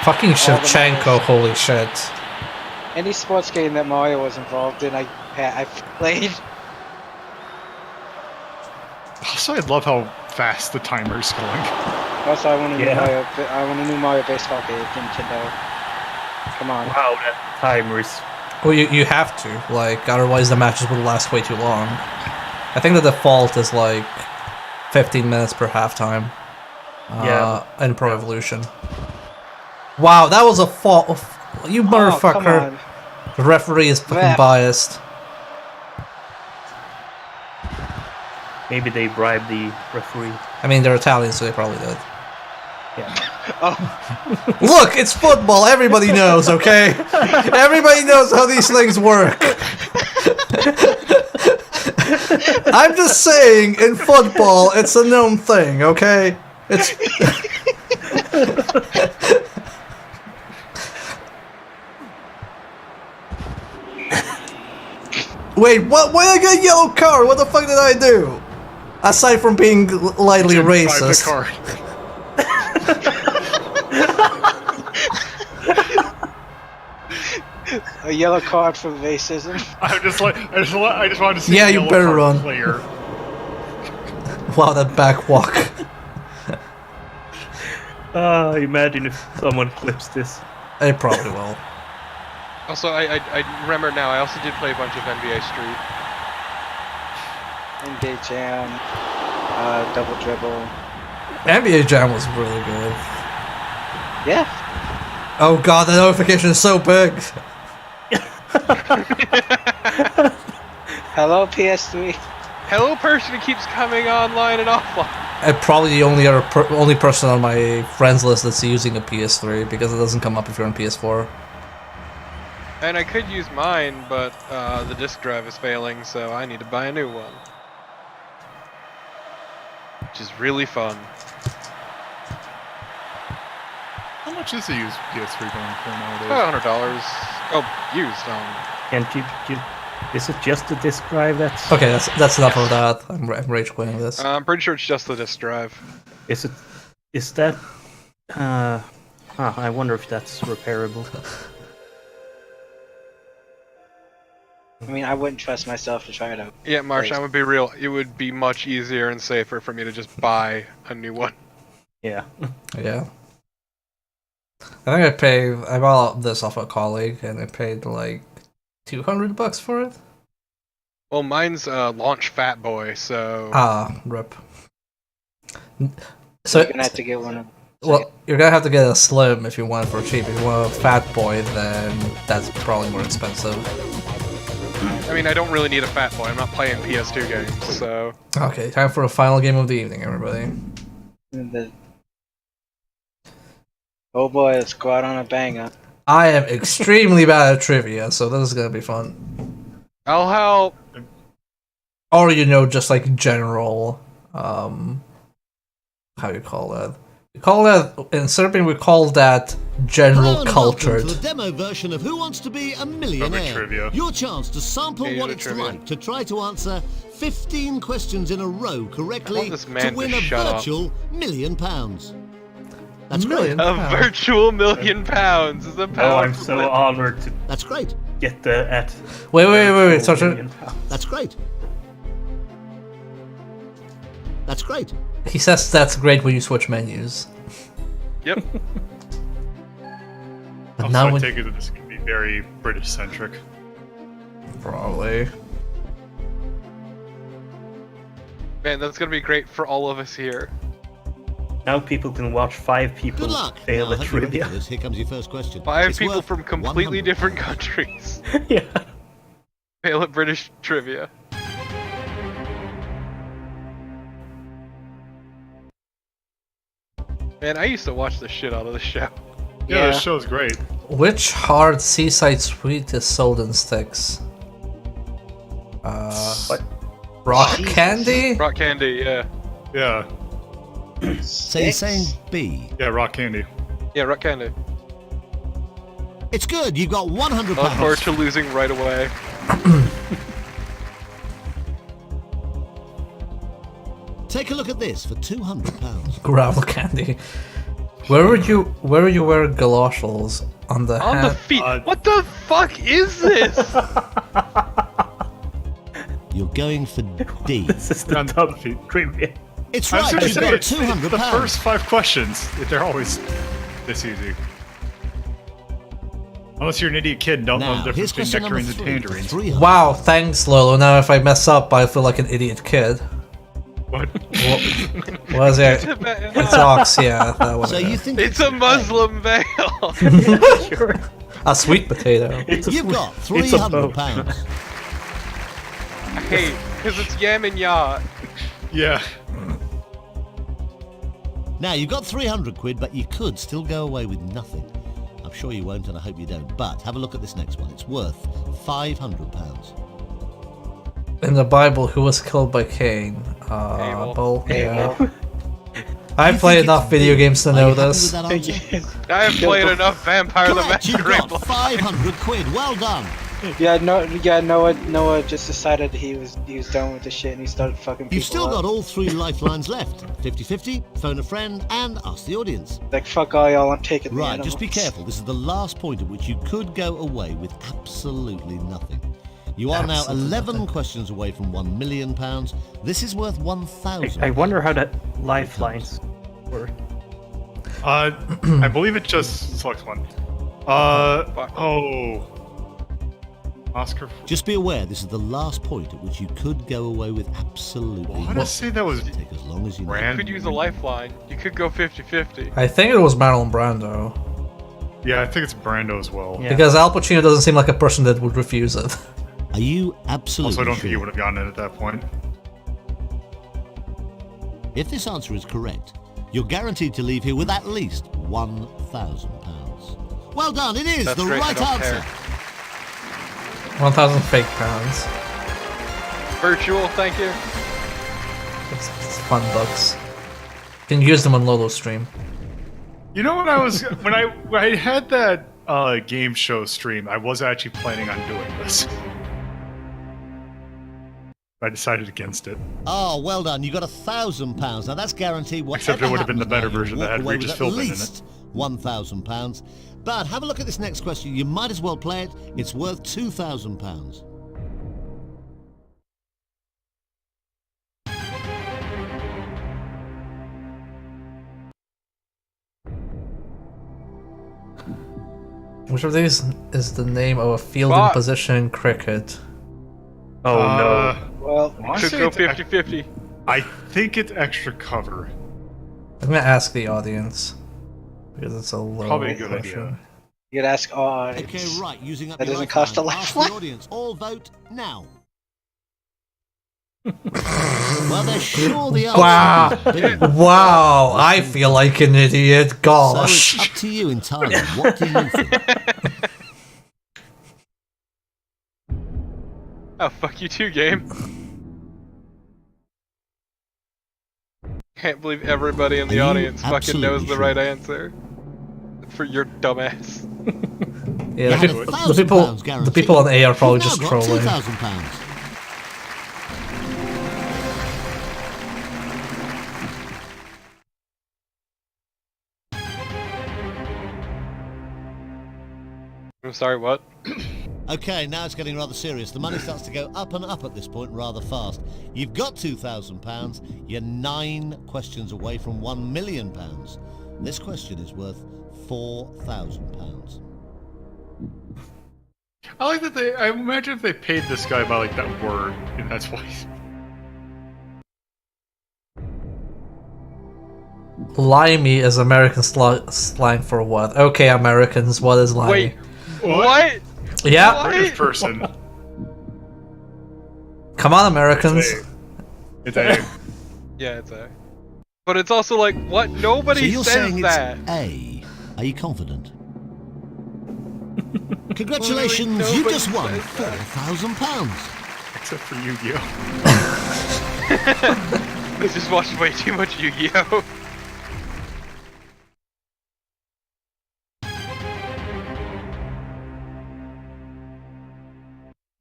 Fucking Shevchenko, holy shit. Any sports game that Mario was involved in, I played. Also, I love how fast the timer's going. Also, I want a new Mario baseball game, Nintendo. Come on. Wow, that timer is. Well, you have to, like, otherwise the matches would last way too long. I think the default is like 15 minutes per halftime. In Pro Evolution. Wow, that was a fault. You motherfucker. The referee is fucking biased. Maybe they bribed the referee. I mean, they're Italian, so they probably did. Yeah. Look, it's football. Everybody knows, okay? Everybody knows how these things work. I'm just saying, in football, it's a known thing, okay? It's. Wait, what? Why did I get a yellow card? What the fuck did I do? Aside from being lightly racist. A yellow card for racism. I just wanted to see. Yeah, the you yellow better card run. Player. Wow, that back walk. Imagine if someone clips this. They probably will. Also, I remember now, I also did play a bunch of NBA Street. NBA Jam, Double Dribble. NBA Jam was really good. Yeah. Oh god, the notification is so big. Hello, PS3. Hello, person who keeps coming online and offline. I'm probably the only person on my friends list that's using a PS3 because it doesn't come up if you're on PS4. And I could use mine, but the disk drive is failing, so I need to buy a new one. Which is really fun. How much is a used PS3 going for nowadays? About $100. Oh, used. Can't you? Is it just the disk drive that's? Okay, that's enough of that. I'm rage quitting this. I'm pretty sure it's just the disk drive. Is it? Is that? I wonder if that's repairable. I mean, I wouldn't trust myself to try it out. Yeah, Marsh, I would be real. It would be much easier and safer for me to just buy a new one. Yeah. Yeah. I think I bought this off a colleague and I paid like $200 for it. Well, mine's launch Fat Boy, so. Ah, rip. So You're gonna have to get one of them. well, you're gonna have to get a slim if you want it for cheap. If you want a fat boy, then that's probably more expensive. I mean, I don't really need a Fat Boy. I'm not playing PS2 games, so. Okay, time for a final game of the evening, everybody. Oh boy, let's go out on a banger. I am extremely bad at trivia, so this is gonna be fun. I'll help. Or just like general, how you call that? We call that in Serbian. We call that general cultured. To the demo version of Who Wants to Be a Millionaire? Trivia. Your chance to sample what it's like to try to answer 15 questions in a row correctly to win a virtual £1 million. That's great. A virtual £1 million is the power. Oh, I'm so honored to. That's great. Get the at. Wait. That's great. That's great. He says that's great when you switch menus. Yep. But now now I take it that this is going to be very British-centric. Probably. Man, that's gonna be great for all of us here. Now people can watch 5 people Good luck. fail at trivia. Here comes your first question. 5 It's people worth from completely 100. different countries. Yeah. Fail at British trivia. Man, I used to watch the shit out of the show. Yeah, this show's great. Which hard seaside sweet is sold in sticks? What? Rock candy? Rock candy, yeah. Yeah. So you're saying B? Yeah, rock candy. Yeah, rock candy. It's good. You've got £100. I look forward to losing right away. Take a look at this for £200. Gravel candy. Where would you wear galoshes on the On the feet. What the fuck is this? You're going for D. This is the dumb trivia. It's I was right. gonna You've say, got it's £200. the first 5 questions, they're always this easy. Unless you're an idiot kid and don't know Now, the here's difference between question nectarines number and 3 for tangerines. 300. Wow, thanks Lolo. Now if I mess up I feel like an idiot kid. What? What is it? It's ox, yeah. That one. So you think It's a Muslim veil. Sure. A sweet potato. You've got It's a £300. Hey, because it's yam and ya. Yeah. Now you've got 300 quid, but you could still go away with nothing. I'm sure you won't, and I hope you don't. But have a look at this next one. It's worth £500. In the Bible, who was killed by Cain? Abel. Yeah. I've played enough video games to know this. I have played enough Vampire the Correct, you've Masquerade. got 500 quid. Well done. Noah just decided he was done with the shit and he started fucking people You've still up. got all 3 lifelines left. 50-50, phone a friend, and ask the audience. Like, fuck all y'all, I'm taking the Right, animals. just be careful. This is the last point at which you could go away with absolutely nothing. You are now 11 questions away from £1 million. This is worth 1,000. I wonder how that lifelines work. I believe it just selects one. Oscar. Just be aware, this is the last point at which you could go away with absolutely Well, I want to say that was Take as long as you You Rand. could use a lifeline. You could go 50-50. I think it was Marlon Brando. Yeah, I think it's Brando as well. Yeah. Because Al Pacino doesn't seem like a person that would refuse it. Are you absolutely Also, I don't sure? think he would have gotten it at that point. If this answer is correct, you're guaranteed to leave here with at least £1,000. Well done, it is That's the great, I right don't answer. care. 1,000 fake pounds. Virtual, thank you. It's fun bucks. You can use them on Lolo's stream. You know what I was when I had that game show stream, I was actually planning on doing this. I decided against it. Oh, well done. You got £1,000. Now that's guaranteed. Except it would have been the better version that had away Regis with at Philbin in it. least £1,000. But have a look at this next question. You might as well play it. It's worth £2,000. Which of these is the name of a fielding Fuck. position in cricket? Oh no. Well, I should say go it's 50-50. I think it's extra cover. I'm gonna ask the audience because it's a low Probably a good question. idea. You could ask all. Okay, right, using up That your doesn't cost a lifeline. Ask lifeline. the audience. All vote now. Well, they're sure the answer Wow! is B. Wow! I feel like an idiot. So Gosh. it's up to you entirely. What do you think? Oh, fuck you too, game. Can't believe everybody in the Are you audience fucking knows absolutely the right answer. For your dumbass. Yeah, You had the people on A are probably You've just now got trolling. £2,000. I'm sorry, what? Okay, now it's getting rather serious. The money starts to go up and up at this point rather fast. You've got £2,000. You're 9 questions away from £1 million. This question is worth £4,000. I like that I imagine if they paid this guy by like that word, and that's why. Limey is American slang for what? Okay, Americans, what is limey? Wait, what? Yeah. British person. Come on, Americans. It's A. Yeah, it's A. But it's also like, what? Nobody So you're says saying that. it's A. Are you confident? Congratulations, you just won £4,000. Except for Yu-Gi-Oh! I just watched way too much Yu-Gi-Oh!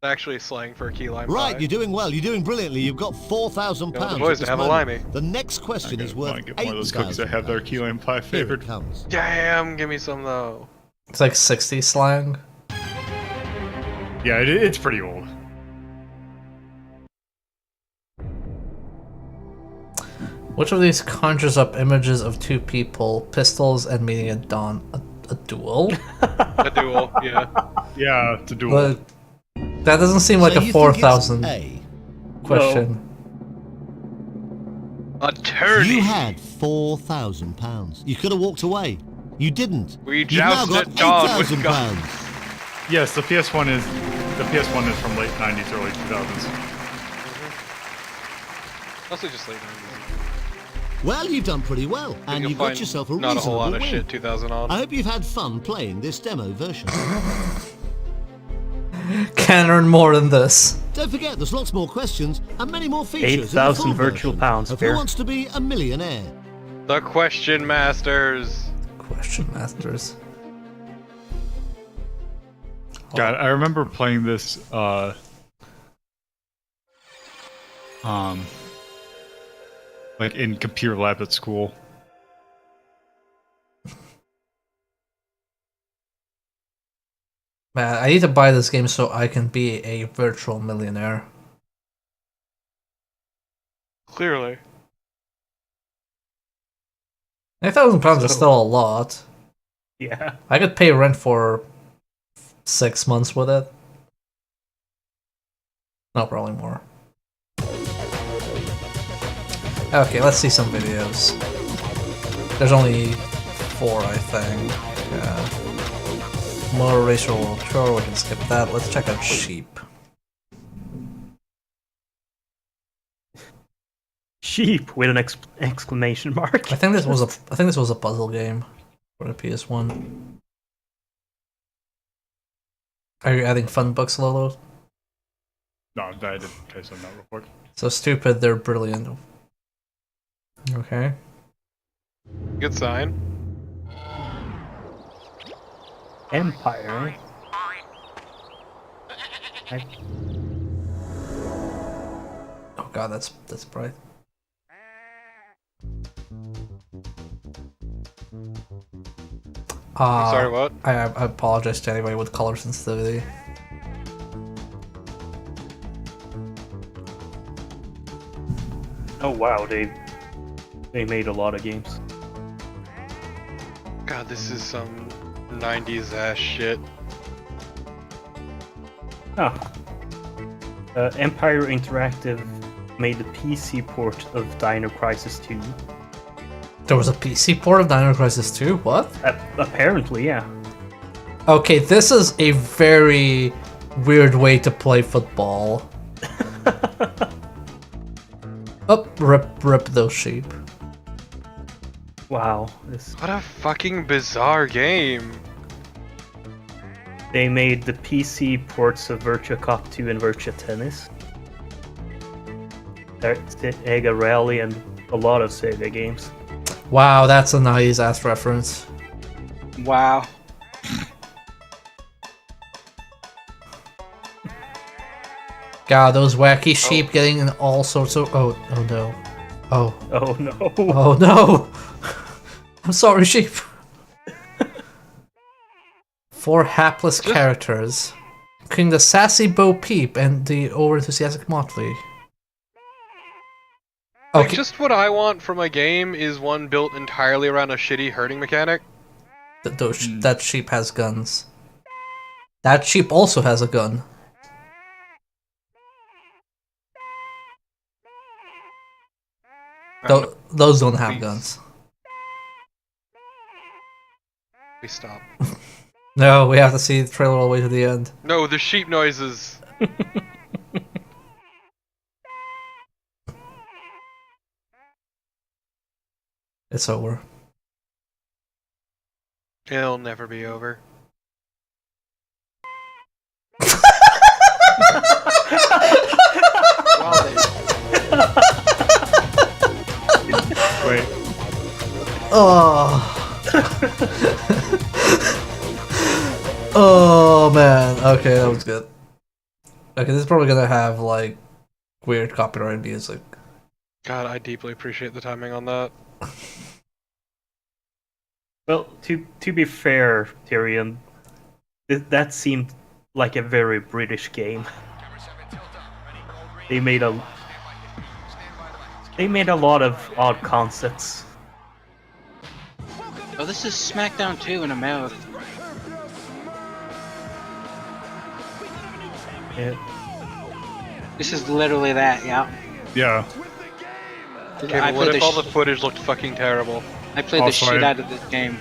Actually slang for a key lime Right, pie. you're doing well. You're doing brilliantly. You've got £4,000. You know, the boys at this have a moment. limey. The next question is worth Get one of those cookies that have their key lime pie Here flavored. it comes. Damn, give me some though. It's like 60 slang. Yeah, it's pretty old. Which of these conjures up images of two people, pistols, and meeting a duel? A duel, yeah. Yeah, it's a duel. But that doesn't seem like So a you think it's 4,000 A? question. Attorney. You had £4,000. You could have walked away. You didn't. We You've now jousted got Dawn with £8,000. Yes, the PS1 is from late 90s, early 2000s. Also just late 90s. Well, you've done pretty well, and You'll you've got find yourself a not a whole lot of reasonable shit 2000 on. I hope you've had fun playing this demo version. Can't earn more than this. Don't forget, there's lots more questions and many more features. in the 8,000 full virtual version pounds, of Who fair. Wants to Be a Millionaire? The Question Masters. Question Masters. God, I remember playing this, like in computer lab at school. Man, I need to buy this game so I can be a virtual millionaire. Clearly. £8,000 is still a lot. Yeah. I could pay rent for 6 months with it. No, probably more. Okay, let's see some videos. There's only 4, I think. Motor Racer World Tour, we can skip that. Let's check out Sheep. Sheep with an exclamation mark. I think this was a puzzle game for the PS1. Are you adding fun books, Lolo? No, I didn't catch on that real quick. So stupid, they're brilliant. Okay. Good sign. Empire, eh? Oh god, that's bright. Sorry, what? I apologize to anybody with color sensitivity. Oh wow, they made a lot of games. God, this is some 90s ass shit. Oh. Empire Interactive made the PC port of Dino Crisis 2. There was a PC port of Dino Crisis 2? What? Apparently, yeah. Okay, this is a very weird way to play football. Oh, rip those sheep. Wow. What a fucking bizarre game. They made the PC ports of Virtua Cop 2 and Virtua Tennis. Sega Rally and a lot of Sega games. Wow, that's a nice ass reference. Wow. God, those wacky sheep getting in all sorts of... Oh no. Oh. Oh no. Oh no! I'm sorry, sheep. 4 hapless characters, including the sassy Bo Peep and the over-enthusiastic Motley. Like, just what I want from a game is one built entirely around a shitty herding mechanic. That sheep has guns. That sheep also has a gun. Those don't have guns. We stop. No, we have to see the trailer all the way to the end. No, the sheep noises. It's over. It'll never be over. Wait. Oh. Oh man. Okay, that was good. Okay, this is probably gonna have like weird copyright music. God, I deeply appreciate the timing on that. Well, to be fair, Tyrion, that seemed like a very British game. They made a lot of odd concepts. Oh, this is SmackDown 2 in a mouth. Yeah. This is literally that, yeah. Yeah. Okay, but what if all the footage looked fucking terrible? I played the shit out of this game.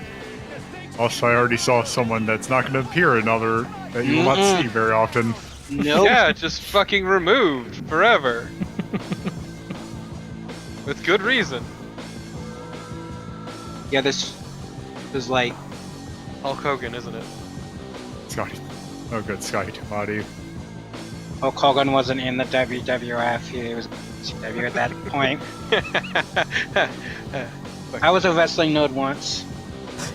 Also, I already saw someone that's not going to appear another that you will not see very often. Nope. Yeah, just fucking removed forever. With good reason. Yeah, this is like Hulk Hogan, isn't it? Scotty. Oh, good, Scotty Tamati. Hulk Hogan wasn't in the WWF. He was WCW at that point. I was a wrestling nerd once.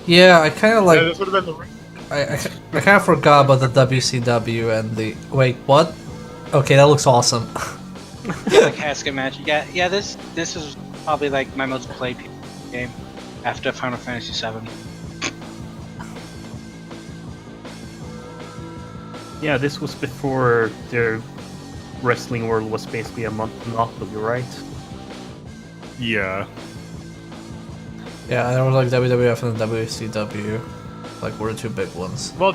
Yeah, I kind of like. Yeah, this would have been the ring. I kind of forgot about the WCW and the. Wait, what? Okay, that looks awesome. Yeah, the casket match. Yeah. This is probably like my most played game after Final Fantasy VII. Yeah, this was before the wrestling world was basically a monopoly, right? Yeah. Yeah, there was like WWF and WCW, like were the two big ones. Well,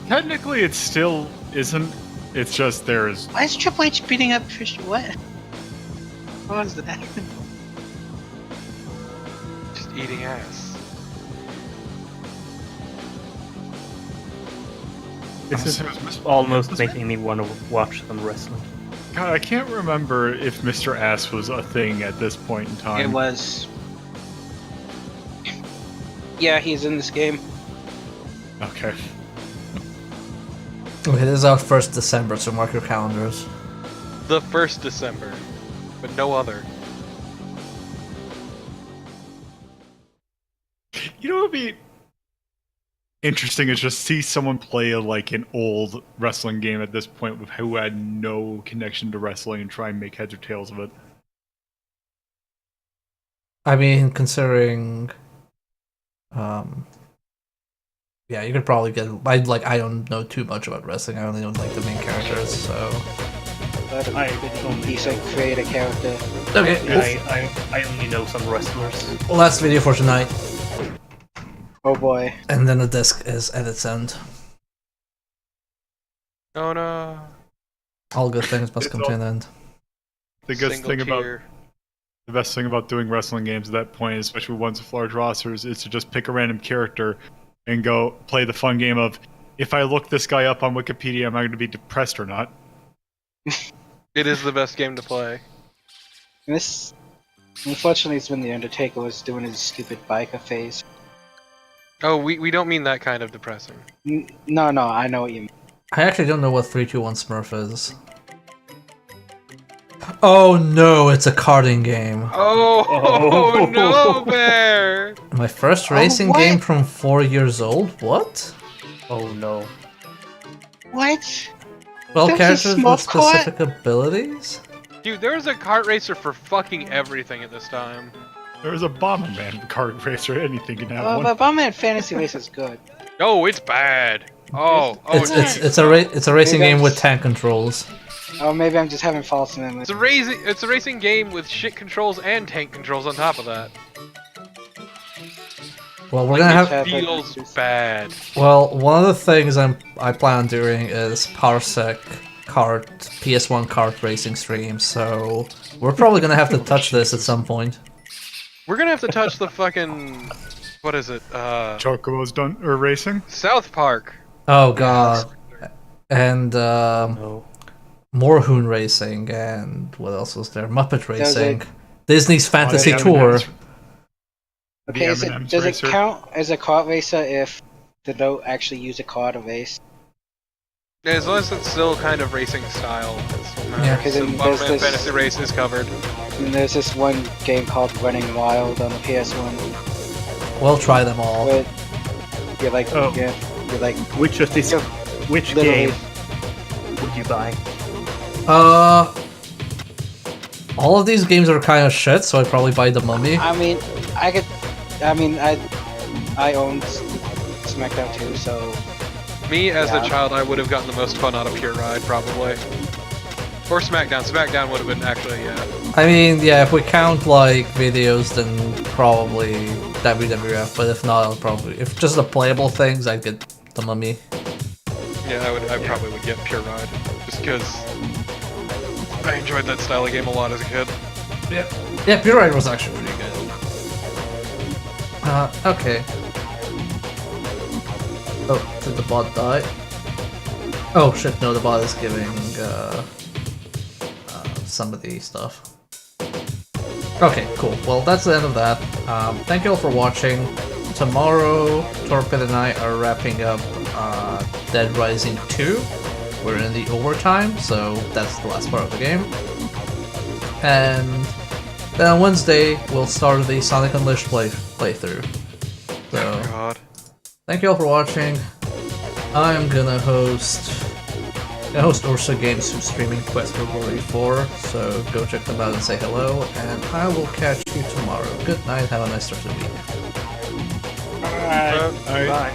technically it still isn't. It's just there's... Why is Triple H beating up Trish? What? What was that? Just eating ass. This is almost making me want to watch some wrestling. God, I can't remember if Mr. Ass was a thing at this point in time. It was. Yeah, he's in this game. Okay. Okay, this is our 1st December, so mark your calendars. The 1st December, but no other. You know what would be interesting is just see someone play like an old wrestling game at this point with who had no connection to wrestling and try and make heads or tails of it. I mean, considering, yeah, you could probably get. I don't know too much about wrestling. I only know like the main characters, so. I don't piece of create a character. Okay. Yeah, I only know some wrestlers. Last video for tonight. Oh boy. And then the disc is at its end. Oh no. All good things must come to an end. The best thing about doing wrestling games at that point, especially ones with large rosters, is to just pick a random character and go play the fun game of, if I look this guy up on Wikipedia, am I going to be depressed or not? It is the best game to play. This, unfortunately, it's when the Undertaker was doing his stupid biker phase. Oh, we don't mean that kind of depressing. No, I know what you mean. I actually don't know what 321 Smurf is. Oh no, it's a karting game. Oh no, Bear! My first racing game from 4 years old? What? Oh no. What? Well, There's a characters small with specific abilities? Dude, there was a kart racer for fucking everything at this time. There was a Bomberman kart racer, anything can have Well, one. but Bomberman Fantasy Race is good. No, it's bad. It's a racing game with tank controls. Oh, maybe I'm just having false memories. It's a racing game with shit controls and tank controls on top of that. Well, we're gonna have. It feels bad. Well, one of the things I plan on doing is Parsec kart PS1 kart racing streams. So we're probably gonna have to touch this at some point. We're gonna have to touch the fucking what is it? Chocobo's done or racing? South Park. Oh god. And Moorhoon Racing, and what else was there? Muppet Racing. Disney's Fantasy Tour. Okay, does it count as a kart racer if they don't actually use a car to race? Yeah, as long as it's still kind of racing style. Yeah, because Bomberman Fantasy Race is covered. And there's this one game called Running Wild on the PS1. We'll try them all. Where you're like, which of these, which game would you buy? All of these games are kind of shit, so I'd probably buy The Mummy. I owned SmackDown 2, so... Me, as a child, I would have gotten the most fun out of Pure Ride, probably. Or SmackDown. SmackDown would have been actually, yeah. I mean, yeah, if we count, like, videos, then probably WWF, but if not, I'll probably... If just the playable things, I'd get The Mummy. Yeah, I probably would get Pure Ride, just because I enjoyed that style of game a lot as a kid. Yeah, Pure Ride was actually pretty good. Okay. Oh, did the bot die? Oh shit, no, the bot is giving somebody stuff. Okay, cool. Well, that's the end of that. Thank you all for watching. Tomorrow, Torpid and I are wrapping up Dead Rising 2. We're in the overtime, so that's the last part of the game. And then on Wednesday, we'll start the Sonic Unleashed playthrough. So, oh god. Thank you all for watching. I'm gonna host Ursa Games, who's streaming Quest for Glory 4, so go check them out and say hello, and I will catch you tomorrow. Good night, have a nice rest of the week. Alright, bye.